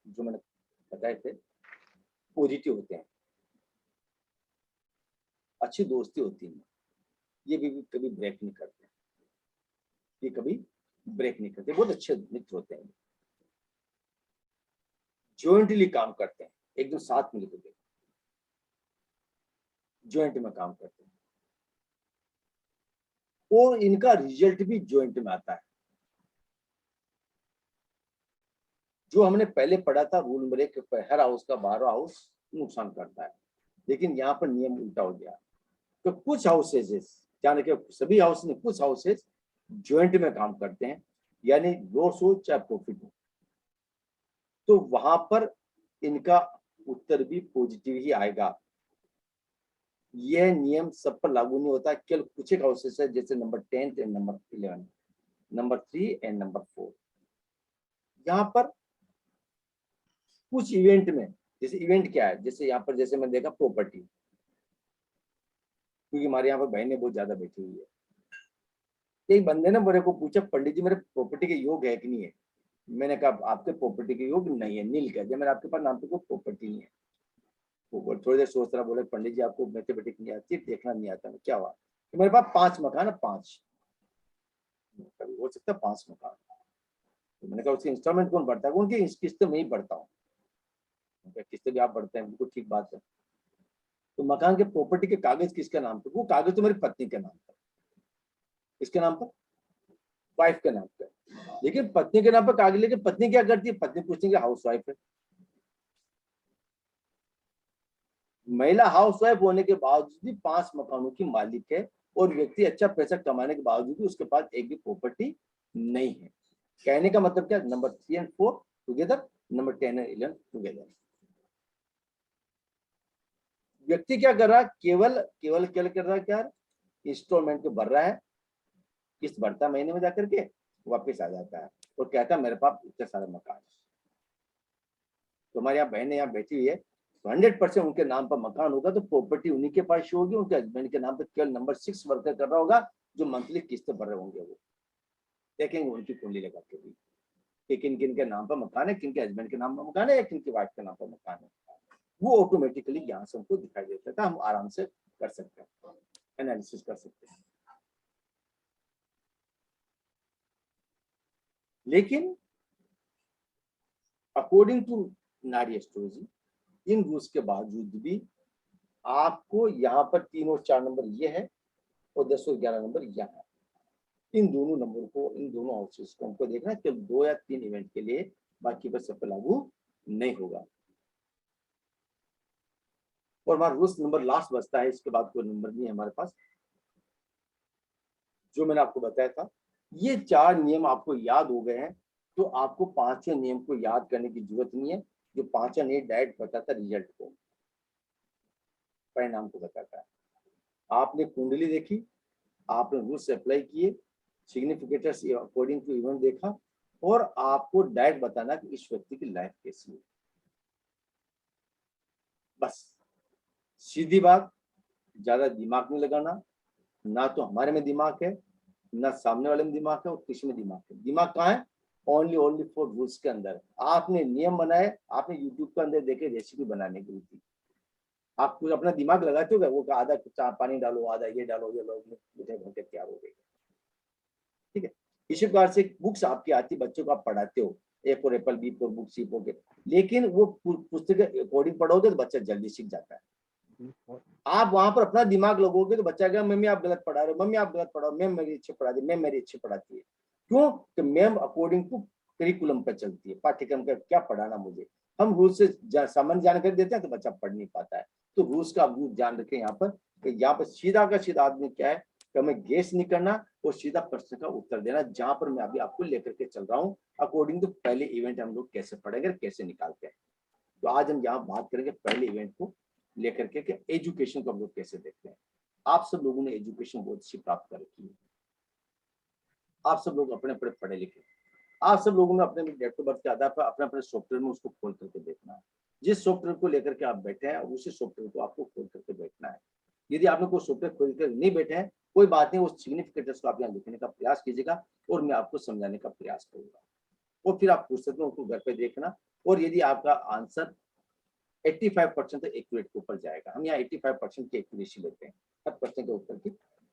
जो मैंने बताए थे पॉजिटिव होते हैं, अच्छी दोस्ती होती है, ये भी कभी ब्रेक नहीं करते, ये कभी ब्रेक नहीं करते, बहुत अच्छे मित्र होते हैं, जॉइंटली काम करते हैं, एकदम साथ मिलकर के जॉइंट में काम करते हैं, और इनका रिजल्ट भी जॉइंट में आता है। जो हमने पहले पढ़ा था रूल नंबर 1, हर हाउस का 12 हाउस नुकसान करता है, लेकिन यहाँ पर नियम उल्टा हो गया। तो कुछ हाउसेज, ध्यान रखिए सभी हाउस में कुछ हाउसेज जॉइंट में काम करते हैं, यानी लॉस हो चाहे प्रॉफिट हो, तो वहां पर इनका उत्तर भी पॉजिटिव ही आएगा। यह नियम सब पर लागू नहीं होता, केवल कुछ एक हाउसेस है, जैसे number 10 and number 11, number 3 and number 4। यहाँ पर कुछ इवेंट में, जैसे इवेंट क्या है, जैसे यहाँ पर जैसे मैं देखा प्रॉपर्टी, क्योंकि हमारे यहाँ पर बहनें बहुत ज्यादा बैठी हुई है। एक बंदे ने मेरे को पूछा, पंडित जी मेरे प्रॉपर्टी के योग है कि नहीं है? मैंने कहा आपके प्रॉपर्टी के योग नहीं है, नील कह दिया। मैंने आपके पास नाम पे कोई प्रॉपर्टी नहीं है। वो थोड़ी देर सोच रहा, बोले पंडित जी आपको मैथमेटिक्स नहीं आती, देखना नहीं आता। क्या हुआ? तो मेरे पास 5 मकान है, 5 कभी हो सकता है 5 मकान। तो मैंने कहा उसकी इंस्टॉलमेंट कौन भरता है? उनकी किस्त मैं ही भरता हूँ। किस्त भी आप भरते हैं, बिल्कुल ठीक बात है। तो मकान के प्रॉपर्टी के कागज किसके नाम पे? वो कागज तो मेरी पत्नी के नाम पर। किसके नाम पर? वाइफ के नाम पे। लेकिन पत्नी के नाम पर कागज, लेकिन पत्नी क्या करती है? पत्नी पूछती है हाउस वाइफ है। महिला हाउस वाइफ होने के बावजूद भी 5 मकानों की मालिक है, और व्यक्ति अच्छा पैसा कमाने के बावजूद भी उसके पास एक भी प्रॉपर्टी नहीं है। कहने का मतलब क्या? Number 3 and 4 together, number 10 and 11 together. व्यक्ति क्या कर रहा है? केवल कर रहा है क्या? इंस्टॉलमेंट को भर रहा है, किस्त भरता महीने में जाकर के, वापस आ जाता है और कहता है मेरे पास इतने सारे मकान है। तो हमारे यहाँ बहनें यहाँ बैठी हुई है, 100% उनके नाम पर मकान होगा तो प्रॉपर्टी उन्हीं के पास शो होगी। उनके हस्बैंड के नाम पर केवल नंबर 6 वर्कर कर रहा होगा, जो मंथली किस्त भर रहे होंगे। वो देखेंगे उनकी कुंडली लगा के भी कि किन किन के नाम पर मकान है, किन के हस्बैंड के नाम पर मकान है, या किन की वाइफ के नाम पर मकान है। वो ऑटोमेटिकली यहाँ से हमको दिखाई देता था, हम आराम से कर सकते हैं, एनालिसिस कर सकते हैं। लेकिन अकॉर्डिंग टू नारी एस्ट्रोलॉजी, इन रूल्स के बावजूद भी आपको यहाँ पर 3 और 4 नंबर ये है, और 10 और 11 नंबर यहाँ है। इन दोनों नंबर को, इन दोनों हाउसेस को हमको देखना है, केवल 2 या 3 इवेंट के लिए, बाकी पर सब पे लागू नहीं होगा। और हमारा रूल्स नंबर लास्ट बचता है, इसके बाद कोई नंबर नहीं है हमारे पास। जो मैंने आपको बताया था, ये 4 नियम आपको याद हो गए हैं, तो आपको 5वें नियम को याद करने की जरूरत नहीं है। जो 5वां नियम डायरेक्ट बताता है रिजल्ट को, परिणाम को बताता है। आपने कुंडली देखी, आपने रूल्स अप्लाई किए, सिग्निफिकेटर्स अकॉर्डिंग टू इवेंट देखा, और आपको डायरेक्ट बताना कि इस व्यक्ति की लाइफ कैसी है। बस सीधी बात, ज्यादा दिमाग नहीं लगाना। ना तो हमारे में दिमाग है, ना सामने वाले में दिमाग है, और किसी में दिमाग है। दिमाग कहाँ है? ओनली फॉर रूल्स के अंदर। आपने नियम बनाए, आपने यूट्यूब के अंदर देखे रेसिपी बनाने की थी, आप कुछ अपना दिमाग लगाते हो, वो आधा पानी डालो, आधा ये डालो, ये लोग मीठे घंटे तैयार हो गए। ठीक है, इसी प्रकार से बुक्स आपकी आती, बच्चों को आप पढ़ाते हो, A for apple, B for book, C for, लेकिन वो पुस्तक के अकॉर्डिंग पढ़ोगे तो बच्चा जल्दी सीख जाता है। आप वहां पर अपना दिमाग लगोगे तो बच्चा कहेगा मम्मी आप गलत पढ़ा रहे हो, मम्मी आप गलत पढ़ाओ, मैम मेरी अच्छी पढ़ा दी, मैम मेरी अच्छी पढ़ाती है। क्यों? कि मैम अकॉर्डिंग टू करिकुलम पर चलती है, पाठ्यक्रम का क्या पढ़ाना मुझे। हम रूल से सामान्य जानकारी देते हैं तो बच्चा पढ़ नहीं पाता है। तो रूल्स का आप ध्यान रखें यहाँ पर, कि यहाँ पर सीधा का सीधा आदमी क्या है कि हमें गेस नहीं करना और सीधा प्रश्न का उत्तर देना। जहां पर मैं अभी आपको लेकर के चल रहा हूँ, अकॉर्डिंग टू पहले इवेंट हम लोग कैसे पढ़ेंगे, कैसे निकालते हैं। तो आज हम यहाँ बात करेंगे पहले इवेंट को लेकर के, एजुकेशन को हम लोग कैसे देखते हैं। आप सब लोगों ने एजुकेशन बहुत अच्छी प्राप्त कर रखी है, आप सब लोग अपने अपने पढ़े लिखे, आप सब लोगों ने अपने डेट ऑफ बर्थ के आधार पर अपने अपने सॉफ्टवेयर में उसको खोल करके देखना है। जिस सॉफ्टवेयर को लेकर के आप बैठे हैं, उसी सॉफ्टवेयर को आपको खोल करके बैठना है। यदि आपने कोई सॉफ्टवेयर खोल कर नहीं बैठे हैं, कोई बात नहीं, उस सिग्निफिकेटर्स को आप यहाँ लिखने का प्रयास कीजिएगा और मैं आपको समझाने का प्रयास करूंगा। और फिर आप पुस्तक में उसको घर पे देखना, और यदि आपका आंसर 85% तक एक्यूरेट के ऊपर जाएगा, हम यहाँ 85% की एक्यूरेसी लेते हैं, हर प्रश्न के उत्तर की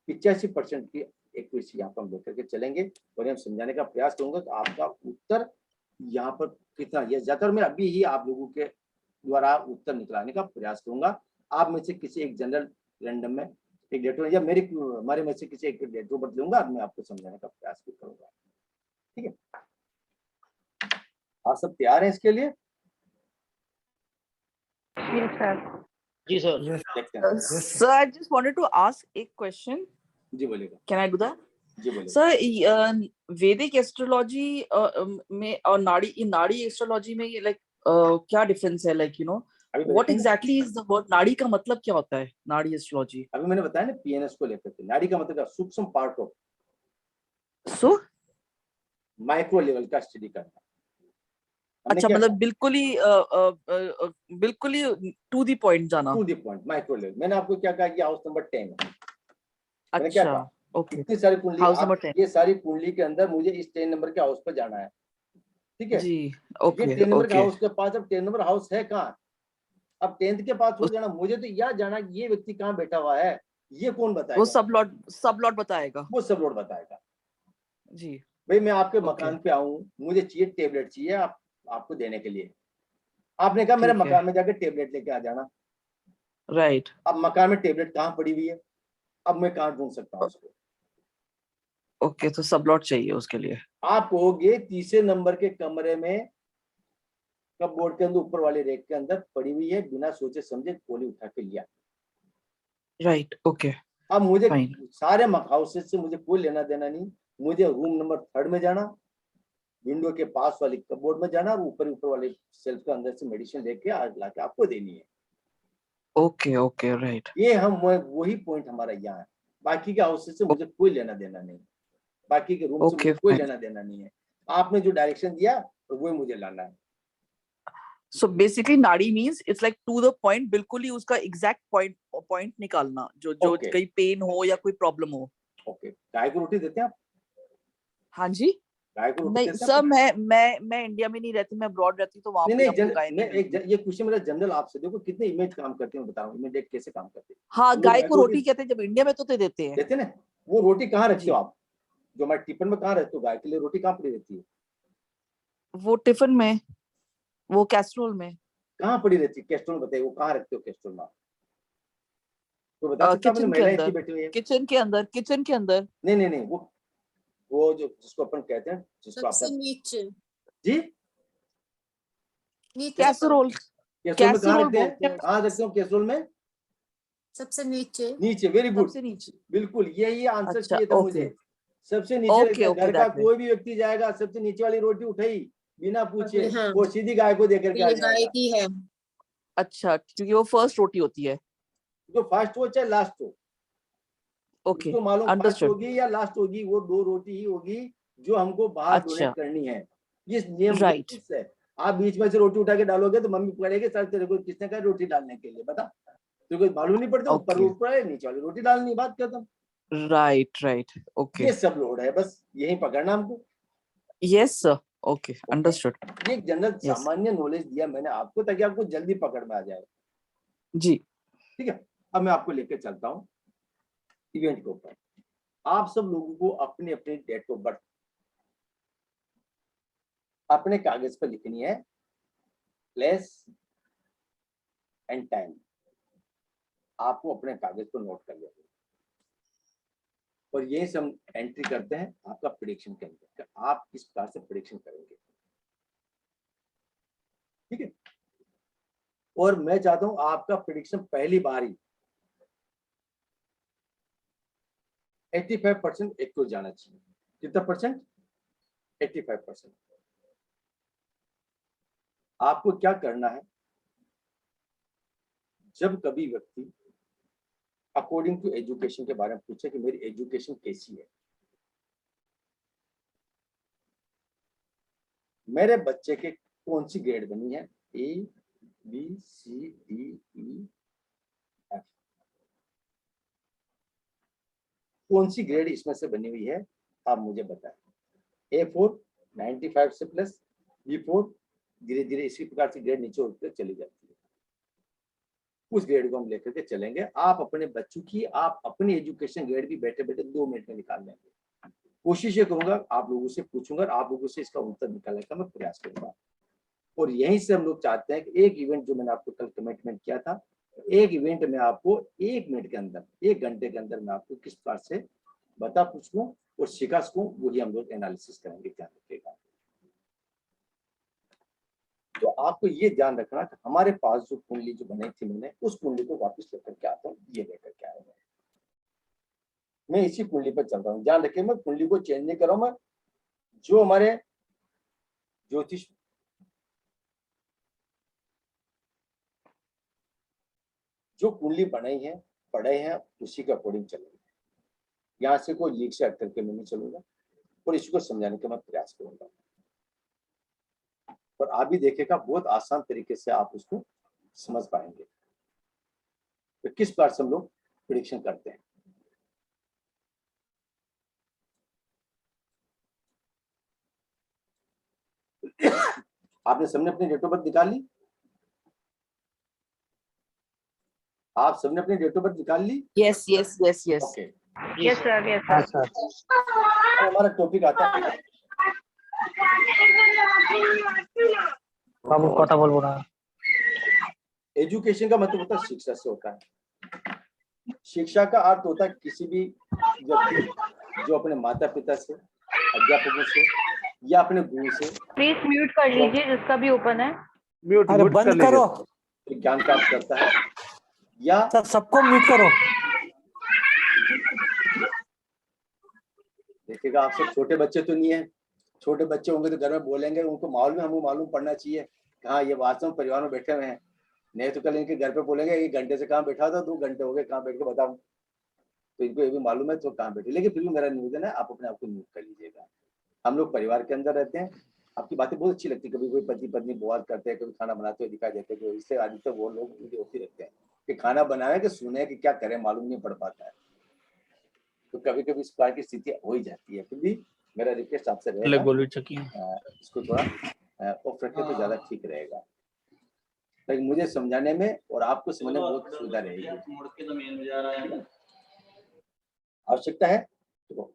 85% की एक्यूरेसी यहाँ पर हम लेकर के चलेंगे और हम समझाने का प्रयास करूंगा तो आपका उत्तर यहाँ पर कितना ये ज्यादातर मैं अभी ही आप लोगों के द्वारा उत्तर निकालने का प्रयास करूंगा। आप में से किसी एक जनरल रैंडम में एक डेट या मेरे हमारे में से किसी एक डेट बर्थ लूंगा, मैं आपको समझाने का प्रयास भी करूंगा। ठीक है, आप सब तैयार हैं इसके लिए? Yes, sir. जी सर। Yes. देखते हैं। Sir, I just wanted to ask a question. जी बोलेगा। Can I do that? जी बोलेगा। Sir, वैदिक एस्ट्रोलॉजी में और नाड़ी एस्ट्रोलॉजी में ये क्या डिफरेंस है, अभी व्हाट देखेंगे। एग्जैक्टली इज द वर्ड नाड़ी का मतलब क्या होता है? नाड़ी एस्ट्रोलॉजी। अभी मैंने बताया ना पीएनएस को लेकर के, नाड़ी का मतलब सूक्ष्म part of so micro level का स्टडी करना। हमने अच्छा, क्या मतलब बिल्कुल ही टू द पॉइंट जाना। To the point micro level. मैंने आपको क्या कहा कि हाउस नंबर 10 है। मैंने क्या अच्छा, कहा, ओके, इतनी सारी कुंडली, हाउस आप नंबर 10। ये सारी कुंडली के अंदर मुझे इस 10 नंबर के हाउस पर जाना है, ठीक है। जी, ये ओके 10 नंबर के ओके। हाउस के पास, अब 10 नंबर हाउस है कहाँ, अब 10th के पास हो जाना, मुझे तो यह जाना कि ये व्यक्ति कहाँ बैठा हुआ है, ये कौन वो बताएगा, सब लॉट बताएगा। वो सब लोग बताएगा। जी, भाई मैं आपके ओके, मकान पे आऊं, मुझे चाहिए टेबलेट चाहिए आपको देने के लिए, आपने कहा मेरे ठीक है, मकान में जाकर टेबलेट लेके आ जाना। राइट, अब मकान में टेबलेट कहाँ पड़ी हुई है, अब मैं कहाँ ढूंढ सकता हूँ उसको। ओके, तो सब लॉट चाहिए उसके लिए। आप कहोगे तीसरे नंबर के कमरे में कपबोर्ड के अंदर ऊपर वाले रैक के अंदर पड़ी हुई है, बिना सोचे समझे गोली उठा के लिया। राइट, ओके, अब मुझे फाइन, सारे हाउसेस से मुझे कोई लेना देना नहीं, मुझे रूम नंबर 3 में जाना, विंडो के पास वाली कपबोर्ड में जाना और ऊपर वाले शेल्फ के अंदर से मेडिसिन लेके आज लाके आपको देनी है। ओके ओके, राइट, ये हम वही पॉइंट हमारा यहाँ है। बाकी के हाउसेस से मुझे कोई लेना देना नहीं, बाकी के रूम से मुझे ओके, कोई फाइन। लेना देना नहीं है। आपने जो डायरेक्शन दिया तो वही मुझे लाना है। सो बेसिकली नाड़ी means it's like to the point, बिल्कुल ही उसका एग्जैक्ट पॉइंट निकालना, जो जो ओके कहीं पेन हो या कोई प्रॉब्लम हो। ओके। गाय को रोटी देते हैं आप, हाँ जी। गाय को रोटी नहीं देते हैं सर, आप? मैं इंडिया में नहीं रहती, मैं अब्रॉड रहती हूँ, तो वहां नहीं पे नहीं हमको गाय मैं नहीं मिलती। ये क्वेश्चन मेरा जनरल आपसे, देखो कितने इमेज काम करते हैं बता रहा हूँ, इमेज कैसे काम करते हैं। हाँ, हम लोग गाय गाय को को रोटी कहते हैं, जब इंडिया में तो देते हैं। देते ना, वो रोटी कहाँ रखते जी, हो आप, जो हमारे टिफिन में कहाँ रखते हो, गाय के लिए रोटी कहाँ पड़ी रहती है, वो टिफिन में, वो कैसरोल में, कहाँ पड़ी रहती है, कैस्ट्रोल बताइए, वो कहाँ रखते हो कैस्ट्रोल में, तो बता सकता आपने, किचन के महिला इतनी अंदर, बैठी हुई है। किचन के अंदर। नहीं वो जो जिसको अपन कहते हैं, जिसको सबसे अपन नीचे जी नीचे कैसरोल, कैस्ट्रोल में कहाँ कैसरोल रखते हैं, बोलते हैं कहाँ रखते हो कैस्ट्रोल में, सबसे नीचे नीचे। वेरी गुड, सबसे नीचे। बिल्कुल यही आंसर अच्छा, चाहिए था ओके मुझे। सबसे नीचे रखते ओके हैं, ओके, घर का दैट वे। कोई भी व्यक्ति जाएगा सबसे नीचे वाली रोटी उठाई बिना पूछे, हाँ वो सीधी गाय को देकर के आ ये गाय जाएगा। की है अच्छा, क्योंकि वो फर्स्ट रोटी होती है। जो फर्स्ट हो चाहे लास्ट हो, ओके, उसको मालूम फर्स्ट अंडरस्टूड। होगी या लास्ट होगी, वो 2 रोटी ही होगी जो हमको बाहर डोनेट अच्छा, करनी है। ये नियम ये राइट, फिक्स है। आप बीच में से रोटी उठा के डालोगे तो मम्मी पकड़ेगी, सर तेरे को किसने कहा रोटी डालने के लिए, बता, तेरे को मालूम नहीं पड़ता, ऊपर ओके, ऊपर है नीचे वाली रोटी डालनी, बात खत्म। राइट राइट, ओके, ये सब लोड है, बस यही पकड़ना हमको। Yes sir, okay, okay, understood, ये जनरल यस, सामान्य नॉलेज दिया मैंने आपको ताकि आपको जल्दी पकड़ में आ जाए, जी, ठीक है। अब मैं आपको लेकर चलता हूँ इवेंट के ऊपर। आप सब लोगों को अपनी अपनी डेट ऑफ बर्थ अपने कागज पर लिखनी है, प्लेस एंड टाइम आपको अपने कागज पर नोट कर लेना, और ये सब एंट्री करते हैं आपका प्रेडिक्शन के अंदर, आप किस प्रकार से प्रेडिक्शन करेंगे, ठीक है। और मैं चाहता हूं आपका प्रेडिक्शन पहली बार ही 85% एक्यूरेट जाना चाहिए। कितना परसेंट? 85%। आपको क्या करना है, जब कभी व्यक्ति अकॉर्डिंग टू एजुकेशन के बारे में पूछे कि मेरी एजुकेशन कैसी है, मेरे बच्चे के कौन सी ग्रेड बनी है, A B C D E F, कौन सी ग्रेड इसमें से बनी हुई है, आप मुझे बताएं। A4 95 से प्लस, B4 धीरे धीरे इसी प्रकार से ग्रेड नीचे उठकर चली जाती है, उस ग्रेड को हम लेकर के चलेंगे। आप अपने बच्चों की, आप अपनी एजुकेशन ग्रेड भी बैठे बैठे 2 मिनट में निकाल लेंगे। कोशिश ये करूंगा, आप लोगों से पूछूंगा, आप लोगों से इसका उत्तर निकालने का मैं प्रयास करूंगा। और यहीं से हम लोग चाहते हैं कि एक इवेंट जो मैंने आपको कल कमिटमेंट किया था, एक इवेंट में आपको 1 मिनट के अंदर, 1 घंटे के अंदर मैं आपको किस प्रकार से बता सकूं और सिखा सकूं, वही हम लोग एनालिसिस करेंगे, ध्यान रखिएगा। तो आपको ये ध्यान रखना कि हमारे पास जो कुंडली जो बनाई थी मैंने, उस कुंडली को वापस लेकर के आता हूँ, ये लेकर के आया हूँ मैं, इसी कुंडली पर चल रहा हूँ। ध्यान रखिए, मैं कुंडली को चेंज नहीं कर रहा हूं, मैं जो हमारे ज्योतिष जो कुंडली बनाई है पढ़े हैं उसी के अकॉर्डिंग चलेंगे। यहाँ से कोई लीक से हट करके मैं नहीं चलूंगा और इसको समझाने का मैं प्रयास करूंगा। और आप भी देखेगा बहुत आसान तरीके से आप उसको समझ पाएंगे। तो किस बार से हम लोग प्रेडिक्शन करते हैं। आपने सबने अपनी डेट ऑफ बर्थ निकाल ली? आप सबने अपनी डेट ऑफ बर्थ निकाल ली? Yes, yes, yes, yes. Okay. Yes, sir. Yes, हाँ sir. सर। हमारा टॉपिक आता है बाबू कथा बोलबो ना। एजुकेशन का मतलब होता है शिक्षा से होता है। शिक्षा का अर्थ होता है किसी भी व्यक्ति जो अपने माता पिता से, अध्यापकों से या अपने गुरु से Please mute कर लीजिए जिसका भी ओपन है. अरे बंद करो ज्ञान प्राप्त करता है या सर, सबको म्यूट करो। देखिएगा आप सब छोटे बच्चे तो नहीं है। छोटे बच्चे होंगे तो घर में बोलेंगे, उनको मालूम है, हमें मालूम पड़ना चाहिए हाँ ये वास्तव में परिवार में बैठे हुए हैं। नहीं तो कल इनके घर पे बोलेंगे 1 घंटे से कहाँ बैठा था, 2 घंटे हो गए कहाँ बैठ के बताओ। तो इनको ये भी मालूम है तो कहाँ बैठे। लेकिन फिर भी मेरा निवेदन है आप अपने आप को म्यूट कर लीजिएगा। हम लोग परिवार के अंदर रहते हैं। आपकी बातें बहुत अच्छी लगती है। कभी कोई पति पत्नी बात करते हैं, कभी खाना बनाते हुए दिखाई देते हैं। इससे अधिकतर वो लोग होती रहते हैं कि खाना बनाए कि सुने कि क्या करें, मालूम नहीं पड़ पाता है। तो कभी कभी इस प्रकार की स्थिति हो ही जाती है। फिर भी मेरा रिक्वेस्ट आपसे रहेगा इसको थोड़ा ऑफ रखें तो ज्यादा ठीक रहेगा, ताकि मुझे समझाने में और आपको समझने में बहुत सुविधा रहेगी। आवश्यकता है तो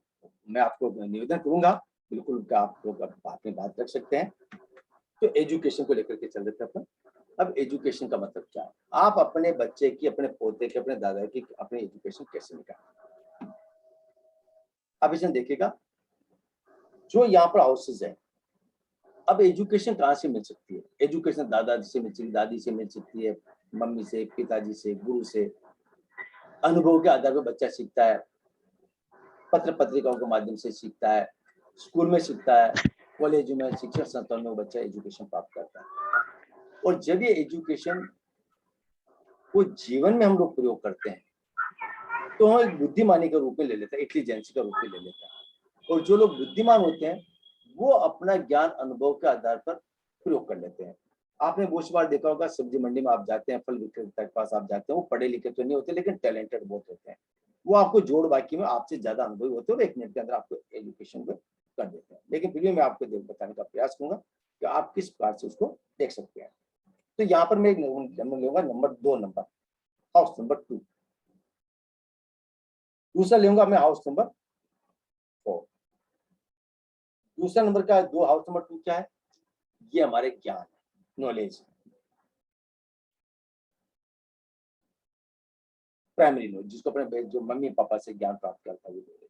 मैं आपको निवेदन करूंगा बिल्कुल कि आप लोग बात में बात रख सकते हैं। तो एजुकेशन को लेकर के चल देते हैं अपन। अब एजुकेशन का मतलब क्या है? आप अपने बच्चे की, अपने पोते की, अपने दादा की अपनी एजुकेशन कैसे निकालें? अब इसमें देखिएगा जो यहाँ पर हाउसेज है, अब एजुकेशन कहाँ से मिल सकती है? एजुकेशन दादाजी से मिल सकती है, दादी से मिल सकती है, मम्मी से, पिताजी से, गुरु से। अनुभव के आधार पर बच्चा सीखता है, पत्र पत्रिकाओं के माध्यम से सीखता है, स्कूल में सीखता है, कॉलेज में, शिक्षण संस्थान में बच्चा एजुकेशन प्राप्त करता है। और जब ये एजुकेशन को जीवन में हम लोग प्रयोग करते हैं तो हम एक बुद्धिमानी के रूप में ले लेते हैं, इंटेलिजेंस का रूप में ले लेते हैं। और जो लोग बुद्धिमान होते हैं वो अपना ज्ञान अनुभव के आधार पर प्रयोग कर लेते हैं। आपने बहुत बार देखा होगा सब्जी मंडी में आप जाते हैं, फल विक्रेता के पास आप जाते हैं, वो पढ़े लिखे तो नहीं होते लेकिन टैलेंटेड बहुत होते हैं। वो आपको जोड़ बाकी में आपसे ज्यादा अनुभवी होते हैं और 1 मिनट के अंदर आपको एजुकेशन को कर देते हैं। लेकिन फिर भी मैं आपको बताने का प्रयास करूंगा कि आप किस प्रकार से उसको देख सकते हैं। तो यहाँ पर मैं एक नंबर लूंगा, नंबर 2 नंबर, हाउस नंबर 2। दूसरा लूंगा मैं हाउस नंबर 4। दूसरा नंबर क्या है? 2 हाउस नंबर 2 क्या है? ये हमारे ज्ञान, नॉलेज, प्राइमरी नॉलेज, जिसको अपने जो मम्मी पापा से ज्ञान प्राप्त करता है वो नॉलेज।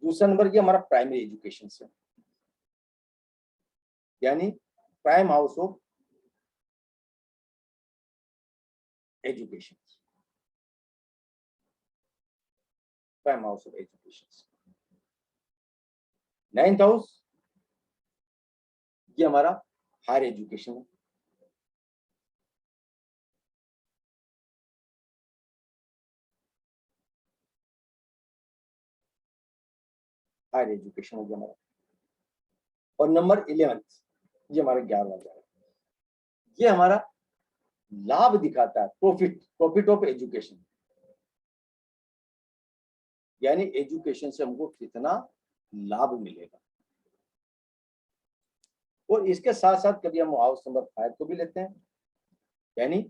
दूसरा नंबर ये हमारा प्राइमरी एजुकेशन से, यानी prime house of education, prime house of education. 9th house ये हमारा हायर एजुकेशन है। हायर एजुकेशन हो गया हमारा। और नंबर 11th ये हमारा 11वां है। ये हमारा लाभ दिखाता है, प्रॉफिट ऑफ एजुकेशन, यानी एजुकेशन से हमको कितना लाभ मिलेगा। और इसके साथ साथ कभी हम हाउस नंबर 5 को भी लेते हैं, यानी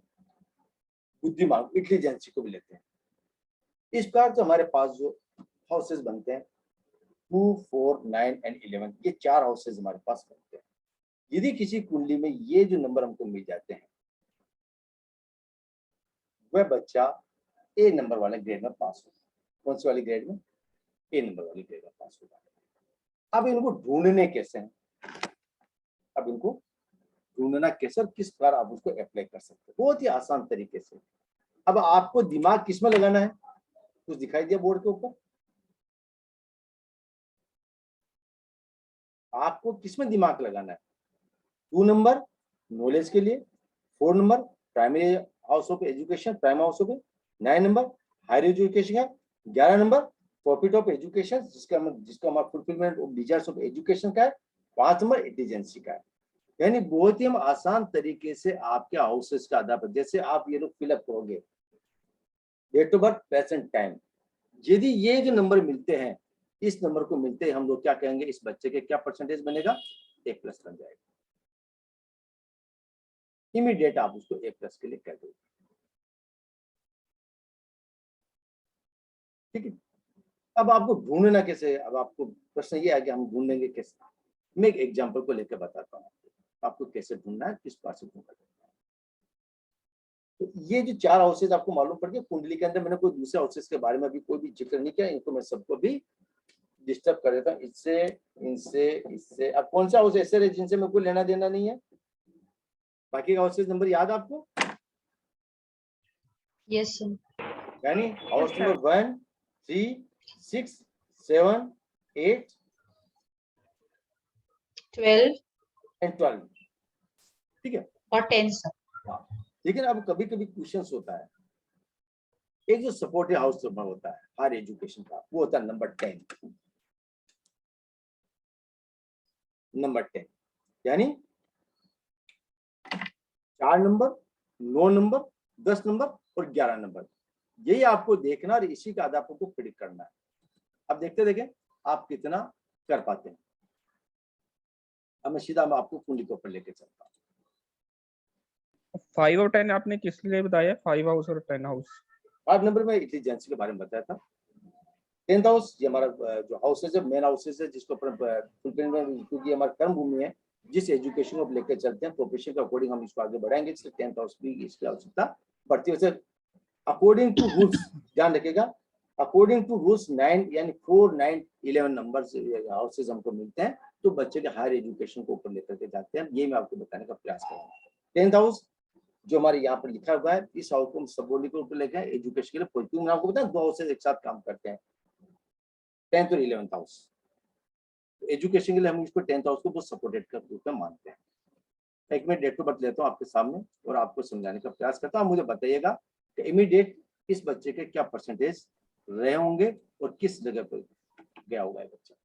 बुद्धिमान, इंटेलिजेंसी को भी लेते हैं। इस प्रकार से हमारे पास जो हाउसेस बनते हैं 2, 4, 9 एंड 11, ये 4 हाउसेस हमारे पास बनते हैं। यदि किसी कुंडली में ये जो नंबर हमको मिल जाते हैं, वह बच्चा ए नंबर वाले ग्रेड में पास होगा। कौन सी वाली ग्रेड में? ए नंबर वाली ग्रेड में पास होगा। अब इनको ढूंढने कैसे हैं? अब इनको ढूंढना कैसे और किस प्रकार आप उसको अप्लाई कर सकते हैं? बहुत ही आसान तरीके से। अब आपको दिमाग किस में लगाना है? कुछ दिखाई दिया बोर्ड के ऊपर? आपको किसमें दिमाग लगाना है? 2 नंबर नॉलेज के लिए, 4 number primary house of education, prime house हो गए। 9 नंबर हायर एजुकेशन है। 11 नंबर प्रॉफिट ऑफ एजुकेशन, जिसका हमारा fulfilment of desires of education का है। 5 नंबर इंटेलिजेंसी का है। यानी बहुत ही हम आसान तरीके से आपके हाउसेस का आधार पर, जैसे आप ये लोग फिलअप करोगे date of birth, present time, यदि ये जो नंबर मिलते हैं, इस नंबर को मिलते हैं हम लोग क्या कहेंगे, इस बच्चे के क्या परसेंटेज बनेगा, A+ बन जाएगा। इमीडिएट आप उसको A+ के लिए कह दो। ठीक है। अब आपको ढूंढना कैसे, अब आपको प्रश्न ये है कि हम ढूंढेंगे कैसे। मैं एक एग्जांपल को लेकर बताता हूँ आपको कैसे ढूंढना है, किस पास से ढूंढना है। तो ये जो 4 हाउसेज आपको मालूम पड़ गए कुंडली के अंदर, मैंने कोई दूसरे हाउसेज के बारे में भी कोई भी जिक्र नहीं किया, इनको मैं सबको भी डिस्टर्ब कर देता हूँ, इससे इनसे इससे। अब कौन सा हाउस ऐसे रहे जिनसे मेरे को लेना देना नहीं है, बाकी का हाउसेज नंबर याद आपको, यस सर। यानी हाउस नंबर 1, 3, 6, 7, 8 12 एंड 12। ठीक है। और 10 सर। हाँ, लेकिन अब कभी कभी क्वेश्चन होता है, एक जो सपोर्टिव हाउस नंबर होता है हायर एजुकेशन का, वो होता है नंबर 10। नंबर 10 यानी 4 नंबर, 9 नंबर, 10 नंबर और 11 नंबर, यही आपको देखना और इसी का आधार पर आपको प्रेडिक्ट करना है। अब देखते देखें आप कितना कर पाते हैं। अब मैं सीधा आपको कुंडली के ऊपर लेके चलता हूँ। 5 और 10 आपने किस लिए बताया, 5 हाउस और 10 हाउस? 5 नंबर में इंटेलिजेंसी के बारे में बताया था। 10th हाउस ये हमारा जो हाउसेज है, मेन हाउसेज है, जिसको फुलफिलमेंट, क्योंकि हमारा कर्म भूमि है, जिस एजुकेशन को लेकर चलते हैं प्रोफेशन के अकॉर्डिंग हम इसको आगे बढ़ाएंगे, इसलिए 10th हाउस भी इसकी आवश्यकता पड़ती है। वैसे अकॉर्डिंग टू रूल्स, ध्यान रखिएगा, अकॉर्डिंग टू रूल्स 9 यानी 4, 9, 11 नंबर हाउसेज हमको मिलते हैं, तो बच्चे के हायर एजुकेशन को ऊपर लेकर के जाते हैं। ये मैं आपको बताने का प्रयास करूंगा। 10th हाउस जो हमारे यहाँ पर लिखा हुआ है, इस हाउस को हम सबोर्डिनेट के ऊपर लेके एजुकेशन के लिए पॉजिटिव। मैं आपको बताया 2 हाउसेज एक साथ काम करते हैं, 10th और 11th हाउस। एजुकेशन के लिए हम इसको 10th हाउस को बहुत सपोर्टेड के रूप में मानते हैं। एक मैं डेट ऑफ बर्थ लेता हूँ आपके सामने और आपको समझाने का प्रयास करता हूँ। मुझे बताइएगा कि इमीडिएट इस बच्चे के क्या परसेंटेज रहे होंगे और किस जगह पर गया होगा बच्चा।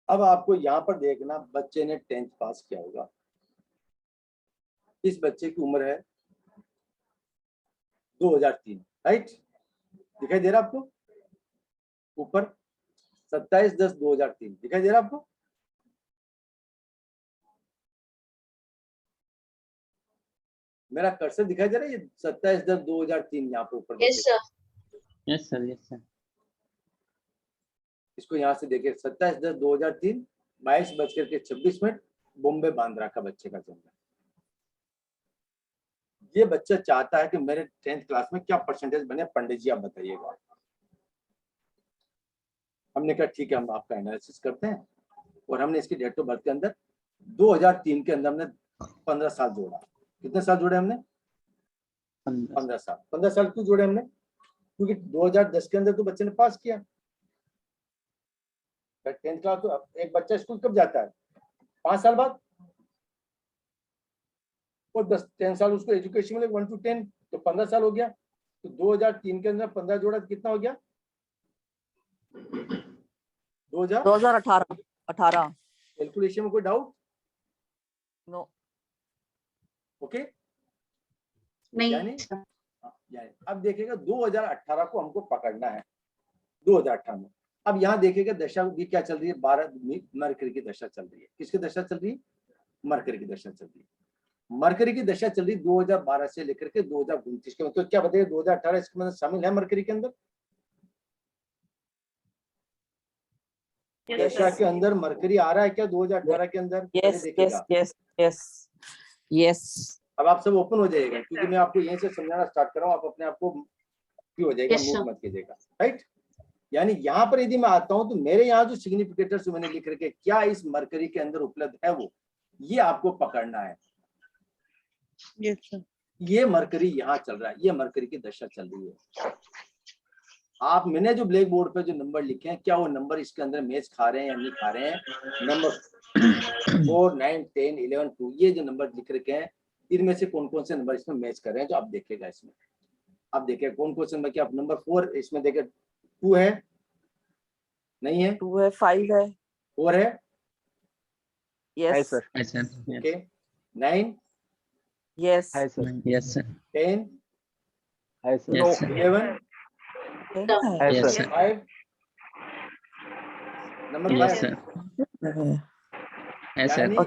अब आपको यहाँ पर देखना, बच्चे ने 10th पास किया होगा। इस बच्चे की उम्र है 2003, राइट, दिखाई दे रहा आपको ऊपर 27/10/2003 दिखाई दे रहा आपको। मेरा कर्सर दिखाई दे रहा है, ये 27/10/2003 यहाँ पे ऊपर। Yes sir. Yes sir, yes sir. इसको यहाँ से देखिए 27/10/2003, 22:26 बॉम्बे बांद्रा का बच्चे का जन्म है। ये बच्चा चाहता है कि मेरे 10th क्लास में क्या परसेंटेज बने, पंडित जी आप बताइएगा। हमने कहा ठीक है, हम आपका एनालिसिस करते हैं और हमने इसकी डेट ऑफ बर्थ के अंदर 2003 के अंदर हमने 15 साल जोड़ा। कितने साल जोड़े हमने? 15 साल। 15 साल क्यों जोड़े हमने? क्योंकि 2010 के अंदर तो बच्चे ने पास किया 10th क्लास। तो एक बच्चा स्कूल कब जाता है? 5 साल बाद। और 10 साल उसको एजुकेशन में 1 to 10, तो 15 साल हो गया। तो 2003 के अंदर 15 जोड़ा तो कितना हो गया? 2018। कैलकुलेशन में कोई डाउट? नो। ओके। नहीं यानी अब देखिएगा 2018 को हमको पकड़ना है। 2018 में अब यहाँ देखिएगा दशा भी क्या चल रही है, 12 मरकरी की दशा चल रही है। किसकी दशा चल रही है? मरकरी की दशा चल रही है। मरकरी की दशा चल रही 2012 से लेकर के 2029 के। तो क्या बताइए 2018 इसके अंदर शामिल है मरकरी के अंदर? दशा के अंदर मरकरी आ रहा है क्या 2018 के अंदर? Yes yes yes yes. Yes अब आप सब ओपन हो जाइएगा, क्योंकि मैं आपको यहीं से समझाना स्टार्ट कर रहा हूँ, आप अपने आप को फ्री हो जाएगा, Yes, मूव sir. मत कीजिएगा, राइट। यानी यहाँ पर यदि मैं आता हूँ तो मेरे यहाँ जो सिग्निफिकेटर्स मैंने लिख रखे क्या इस मरकरी के अंदर उपलब्ध है, वो ये आपको पकड़ना है। Yes sir. ये मरकरी यहाँ चल रहा है, ये मरकरी की दशा चल रही है। आप मैंने जो ब्लैक बोर्ड पे जो नंबर लिखे हैं, क्या वो नंबर इसके अंदर मैच खा रहे हैं या नहीं खा रहे हैं? नंबर 4, 9, 10, 11, 2 ये जो नंबर लिख रखे हैं, इनमें से कौन कौन से नंबर इसमें मैच कर रहे हैं, जो आप देखेगा इसमें। आप देखिए कौन कौन से नंबर, क्या आप नंबर 4 इसमें देखे 2 है, नहीं है, 2 है, 5 है, 4 है, yes sir Yes, sir. Yes. Okay, 9, yes है सर 10, है सर Yes, sir. 11, है Yes, sir sir. 5, number Yes, 5। sir. Yes, sir. यानी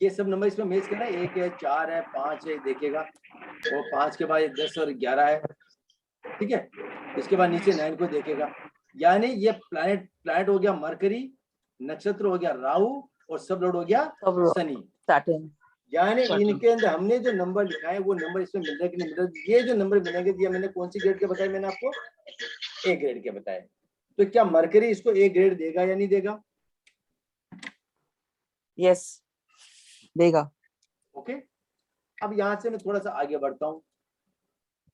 ये सब नंबर इसमें मैच करना है, 1 है, 4 है, 5 है, देखिएगा वो 5 के बाद 10 और 11 है, ठीक है। इसके बाद नीचे 9 को देखेगा, यानी ये प्लैनेट हो गया मरकरी, नक्षत्र हो गया राहु, और सब लॉर्ड हो गया शनि। सैटर्न। यानी इनके अंदर हमने जो नंबर लिखा है वो नंबर इसमें मिल रहा है कि नहीं मिल रहा। ये जो नंबर मिलेंगे, ये मैंने कौन सी ग्रेड के बताए, मैंने आपको ए ग्रेड के बताए। तो क्या मरकरी इसको ए ग्रेड देगा या नहीं देगा? यस देगा। ओके, अब यहां से मैं थोड़ा सा आगे बढ़ता हूं,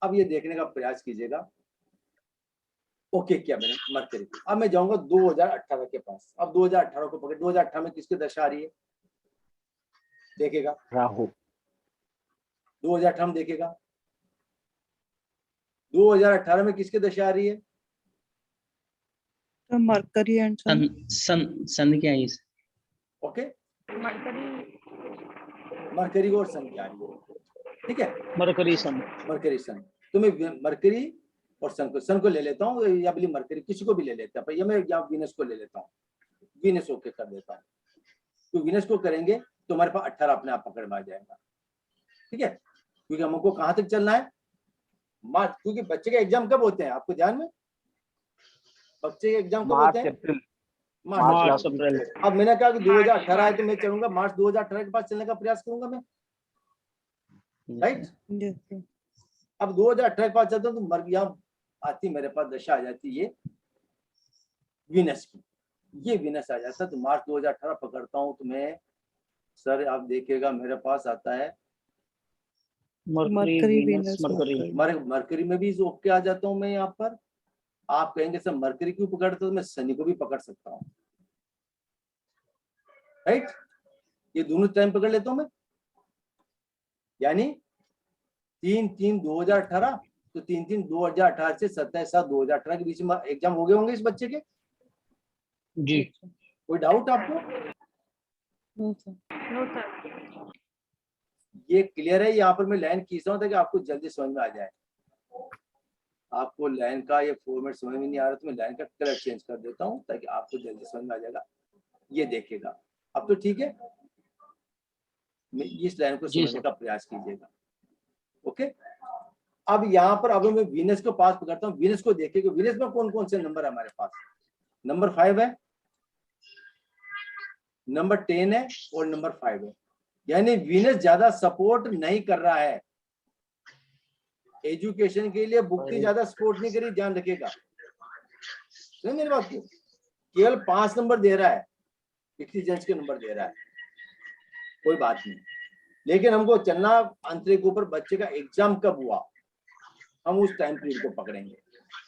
अब ये देखने का प्रयास कीजिएगा। ओके, क्या मैंने मरकरी, अब मैं जाऊंगा 2018 के पास। अब 2018 को पकड़, 2018 में किसकी दशा आ रही है, देखेगा राहु 2018 में, देखेगा 2018 में किसकी दशा आ रही है? मरकरी एंड Sun क्या है? ओके, मरकरी और सन की आ रही है, ठीक है, मरकरी सन। मरकरी सन। तो मैं मरकरी और सन को ले लेता हूँ, या बोली मरकरी, किसी को भी ले लेता है, या मैं या वीनस को ले लेता हूँ, वीनस ओके कर देता हूँ। तो वीनस को करेंगे तो हमारे पास 18 अपने आप पकड़ में आ जाएगा, ठीक है, क्योंकि हमको कहाँ तक चलना है, मार्च, क्योंकि बच्चे के एग्जाम कब होते हैं आपको ध्यान में, बच्चे के एग्जाम कब होते हैं? मार्च अप्रैल। अब मैंने कहा कि 2018 है तो मैं चलूंगा मार्च 2018 के पास चलने का प्रयास करूंगा मैं, राइट। अब 2018 के पास चलता हूँ तो मर यहाँ आती मेरे पास दशा आ जाती है वीनस की, ये वीनस आ जाता है। तो मार्च 2018 पकड़ता हूँ तो मैं, सर आप देखिएगा मेरे पास आता है मरकरी वीनस मरकरी। मरकरी में भी ओके आ जाता हूँ मैं यहाँ पर। आप कहेंगे सर मरकरी क्यों पकड़ते, तो मैं शनि को भी पकड़ सकता हूँ, राइट, ये दोनों टाइम पकड़ लेता हूँ मैं। यानी 3/3/2018, तो 3/3/2018 से 27/7/2018 के बीच में एग्जाम हो गए होंगे इस बच्चे के, जी। कोई डाउट आपको? ये क्लियर है? यहाँ पर मैं लाइन खींचता हूँ ताकि आपको जल्दी समझ में आ जाए। आपको लाइन का ये फॉर्मेट समझ में नहीं आ रहा तो मैं लाइन का कलर चेंज कर देता हूँ ताकि आपको जल्दी समझ में आ जाएगा। ये देखिएगा, अब तो ठीक है, इस लाइन को समझने का प्रयास कीजिएगा। ओके, अब यहाँ पर अब मैं वीनस को पास पकड़ता हूँ, वीनस को देखिएगा, वीनस में कौन कौन से नंबर है हमारे पास? नंबर 5 है, नंबर 10 है और नंबर 5 है। यानी वीनस ज्यादा सपोर्ट नहीं कर रहा है एजुकेशन के लिए, बुक की ज्यादा सपोर्ट नहीं करी, ध्यान रखिएगा। सुनिए मेरी बात को, केवल 5 नंबर दे रहा है, इंटेलिजेंस के नंबर दे रहा है, कोई बात नहीं, लेकिन हमको चलना आंतरिक ऊपर बच्चे का एग्जाम कब हुआ, हम उस टाइम पीरियड को पकड़ेंगे।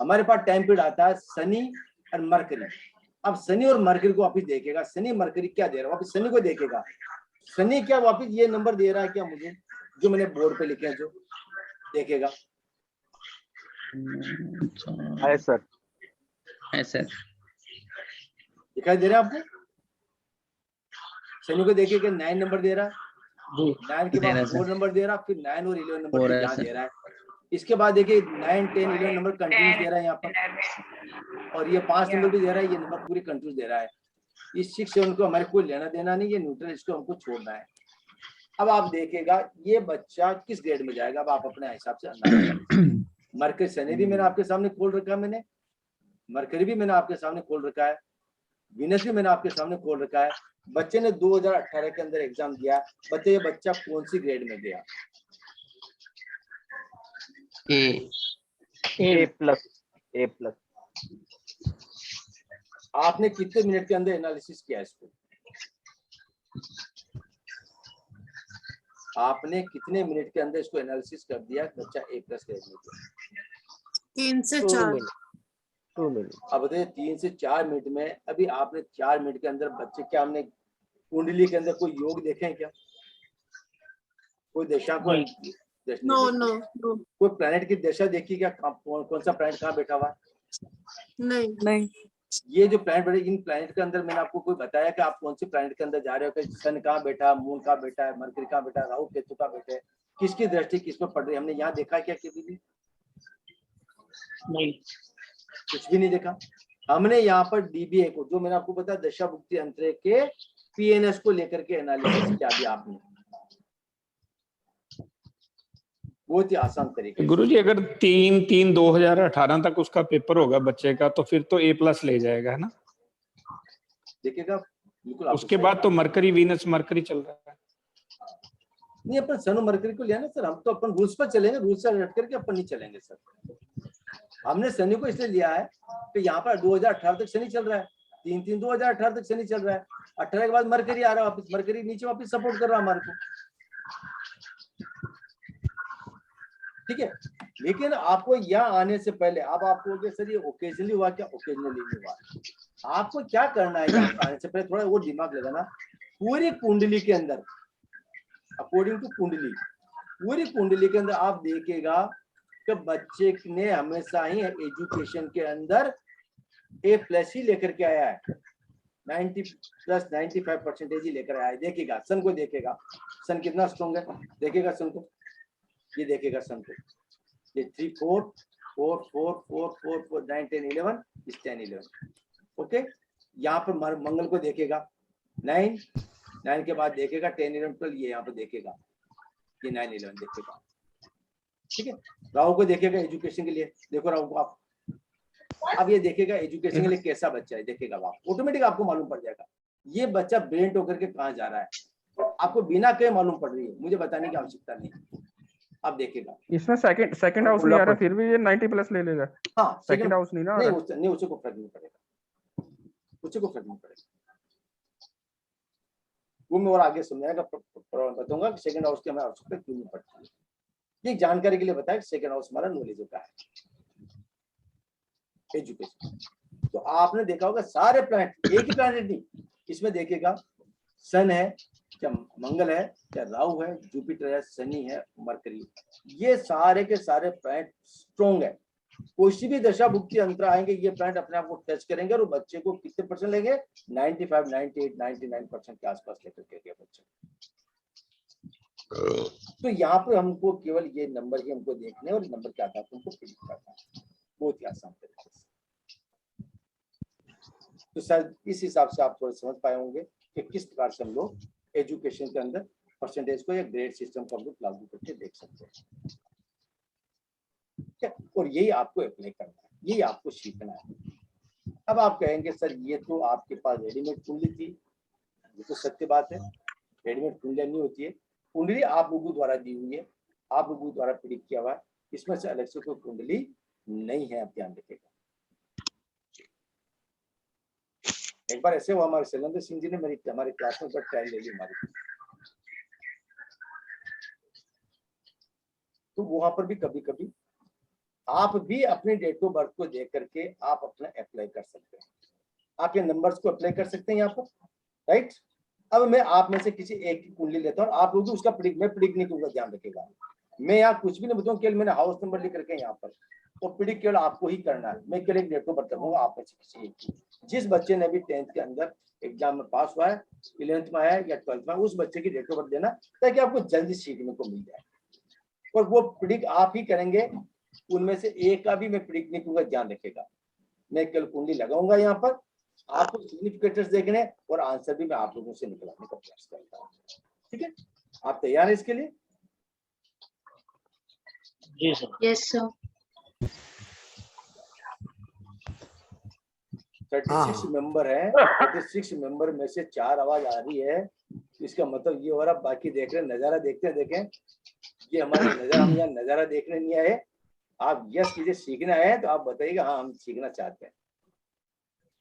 हमारे पास टाइम पीरियड आता है शनि और मरकरी। अब शनि और मरकरी को वापिस देखेगा, शनि मरकरी क्या दे रहा है, वापिस शनि को देखेगा, शनि क्या वापिस ये नंबर दे रहा है क्या मुझे, जो मैंने बोर्ड पे लिखे हैं, जो देखेगा। है सर है सर। दिखाई दे रहा है आपको? शनि को देखिए 9 नंबर दे रहा है, 9 के बाद 4 नंबर दे रहा है, फिर 9 और 11 नंबर यहाँ दे रहा है। इसके बाद देखिए 9, 10, 11 नंबर कंटिन्यूस दे रहा है यहाँ पर, और ये 5 नंबर भी दे रहा है, ये नंबर पूरी कंटिन्यूस दे रहा है। इस 6 से उनको हमारे कोई लेना देना नहीं, ये न्यूट्रल, इसको हमको छोड़ना है। अब आप देखिएगा ये बच्चा किस ग्रेड में जाएगा, अब आप अपने हिसाब से अंदाजा करिए। मरकरी शनि भी मैंने आपके सामने खोल रखा है, मैंने मरकरी भी मैंने आपके सामने खोल रखा है, वीनस भी मैंने आपके सामने खोल रखा है। बच्चे ने 2018 के अंदर एग्जाम दिया, बताइए बच्चा कौन सी ग्रेड में गया? ए A+. आपने कितने मिनट के अंदर एनालिसिस किया इसको? आपने कितने मिनट के अंदर इसको एनालिसिस कर दिया? बच्चा A+ ग्रेड में गया। 3 से 4 2 मिनट. अब बताइए 3 से 4 मिनट में, अभी आपने 4 मिनट के अंदर बच्चे, क्या हमने कुंडली के अंदर कोई योग देखे हैं क्या? कोई दशा को नो नो नो कोई प्लैनेट की दशा देखी क्या? कौन सा प्लैनेट कहाँ बैठा हुआ है? नहीं नहीं। ये जो प्लैनेट बैठे, इन प्लैनेट के अंदर मैंने आपको कोई बताया कि आप कौन से प्लैनेट के अंदर जा रहे हो? कि सन कहाँ बैठा है, मून कहाँ बैठा है, मरकरी कहाँ बैठा है, राहु केतु कहाँ बैठे है, किसकी दृष्टि किस पर पड़ रही है? हमने यहाँ देखा क्या कभी भी? नहीं. कुछ भी नहीं देखा। हमने यहाँ पर DBA को, जो मैंने आपको बताया दशा भुक्ति अंतरे के PNS को लेकर के एनालिसिस किया भी आपने, बहुत ही आसान तरीके। गुरुजी अगर 3/3/2018 तक उसका पेपर होगा बच्चे का, तो फिर तो A+ ले जाएगा, है ना? देखिएगा बिल्कुल। उसके बाद तो मरकरी वीनस मरकरी चल रहा है। नहीं, अपन सन और मरकरी को लिया ना सर, हम तो अपन रूल्स पर चलेंगे, रूल्स से हट करके अपन नहीं चलेंगे सर। हमने शनि को इसलिए लिया है कि यहाँ पर 2018 तक शनि चल रहा है, 3/3/2018 तक शनि चल रहा है, 18 के बाद मरकरी आ रहा है वापस, मरकरी नीचे वापस सपोर्ट कर रहा है हमारे को, ठीक है। लेकिन आपको यहाँ आने से पहले, अब आपको सर ये ओकेजनली हुआ क्या? ओकेजनली नहीं हुआ। आपको क्या करना है यहाँ आने से पहले? थोड़ा वो दिमाग लगाना। पूरी कुंडली के अंदर, अकॉर्डिंग टू कुंडली, पूरी कुंडली के अंदर आप देखेगा कि बच्चे ने हमेशा ही एजुकेशन के अंदर A+ ही लेकर के आया है, 90+95% ही लेकर आया है। देखिएगा सन को, देखेगा सन कितना स्ट्रॉन्ग है, देखेगा सन को, ये देखेगा सन को, ये 3 4 4 4 4 4 4 9 10 11, इस 10 11, ओके। यहाँ पर मंगल को देखेगा 9 9 के बाद देखेगा 10 11 12, ये यहाँ पर देखेगा, ये 9 11 देखेगा, ठीक है। राहु को देखेगा एजुकेशन के लिए, देखो राहु को आप, अब ये देखेगा एजुकेशन के लिए कैसा बच्चा है, देखेगा आप, ऑटोमेटिक आपको मालूम पड़ जाएगा ये बच्चा ब्रेन होकर के कहाँ जा रहा है, आपको बिना कहे मालूम पड़ रही है, मुझे बताने की आवश्यकता नहीं। आप देखेगा इसमें सेकंड हाउस नहीं आ रहा, फिर भी ये 90+ ले लेगा। हाँ, सेकंड हाउस नहीं ना आ नहीं, रहा। नहीं उसे को फर्क नहीं पड़ेगा, उसे को फर्क नहीं पड़ेगा, वो मैं और आगे समझाएगा, बताऊंगा कि सेकंड हाउस की हमें आवश्यकता क्यों नहीं पड़ती है। ये जानकारी के लिए बताया कि सेकंड हाउस हमारा नॉलेज का है, एजुकेशन। तो आपने देखा होगा सारे प्लैनेट, एक ही प्लैनेट नहीं, इसमें देखेगा सन है, क्या मंगल है, क्या राहु है, जुपिटर है, शनि है, मरकरी, ये सारे के सारे प्लैनेट स्ट्रॉन्ग है। कोई भी दशा भुक्ति अंतर आएंगे, ये प्लैनेट अपने आप को टच करेंगे और बच्चे को कितने % लेंगे? 95, 98, 99% के आसपास लेकर के गए बच्चे। तो यहाँ पर हमको केवल ये नंबर ही हमको देखने और नंबर के आधार पर हमको प्रेडिक्ट करना है, बहुत ही आसान तरीके से। तो सर इस हिसाब से आप थोड़े समझ पाए होंगे कि किस प्रकार से हम लोग एजुकेशन के अंदर परसेंटेज को या ग्रेड सिस्टम को हम लोग लागू करके देख सकते हैं, ठीक है। और यही आपको अप्लाई करना है, यही आपको सीखना है। अब आप कहेंगे सर ये तो आपके पास रेडीमेड कुंडली थी, ये तो सत्य बात है, रेडीमेड कुंडली नहीं होती है, कुंडली आप लोगों द्वारा दी हुई है, आप लोगों द्वारा प्रेडिक्ट किया हुआ है, इसमें से अलग से कोई कुंडली नहीं है, आप ध्यान रखिएगा। एक बार ऐसे हुआ, हमारे शैलेंद्र सिंह जी ने हमारे क्लास में ट्रायल ले ली हमारी, तो वहां पर भी कभी कभी आप भी अपने डेट ऑफ बर्थ को देख करके आप अपना अप्लाई कर सकते हैं, आप ये नंबर्स को अप्लाई कर सकते हैं यहाँ पर, राइट। अब मैं आप में से किसी एक की कुंडली लेता हूँ, आप लोग उसका मैं प्रिडिक्ट नहीं करूंगा, ध्यान रखिएगा। मैं यहाँ कुछ भी नहीं बताऊँ, केवल मैंने हाउस नंबर लिख करके यहाँ पर, तो प्रिडिक्ट केवल आपको ही करना है। मैं केवल एक डेट ऑफ बर्थ रखूंगा आप में से किसी एक की, जिस बच्चे ने अभी 10th के अंदर एग्जाम में पास हुआ है, 11th में आया या 12th में, उस बच्चे की डेट ऑफ बर्थ देना, ताकि आपको जल्दी सीखने को मिल जाए। और वो प्रिडिक्ट आप ही करेंगे, उनमें से एक का भी मैं प्रिडिक्ट नहीं करूंगा, ध्यान रखेगा। मैं केवल कुंडली लगाऊंगा यहाँ पर, आपको सिग्निफिकेटर्स देखने और आंसर भी मैं आप लोगों से निकलाने का प्रयास करता हूँ, ठीक है। आप तैयार हैं इसके लिए? जी सर। Yes sir. 36 मेंबर है, 36 मेंबर में से 4 आवाज आ रही है, तो इसका मतलब ये हो रहा, बाकी देख रहे हैं, नजारा देखते हैं, देखें ये हमारा नजारा, हम यहाँ नजारा देखने नहीं आए। आप यस कीजिए, सीखना है तो आप बताइएगा हाँ हम सीखना चाहते हैं,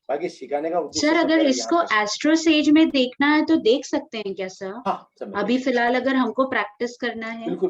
बाकी सिखाने का उद्देश्य सर तो अगर मेरा इसको यहाँ पर- एस्ट्रो सेज में देखना है तो देख सकते हैं क्या सर? हाँ समझ अभी फिलहाल अगर हमको प्रैक्टिस करना है बिल्कुल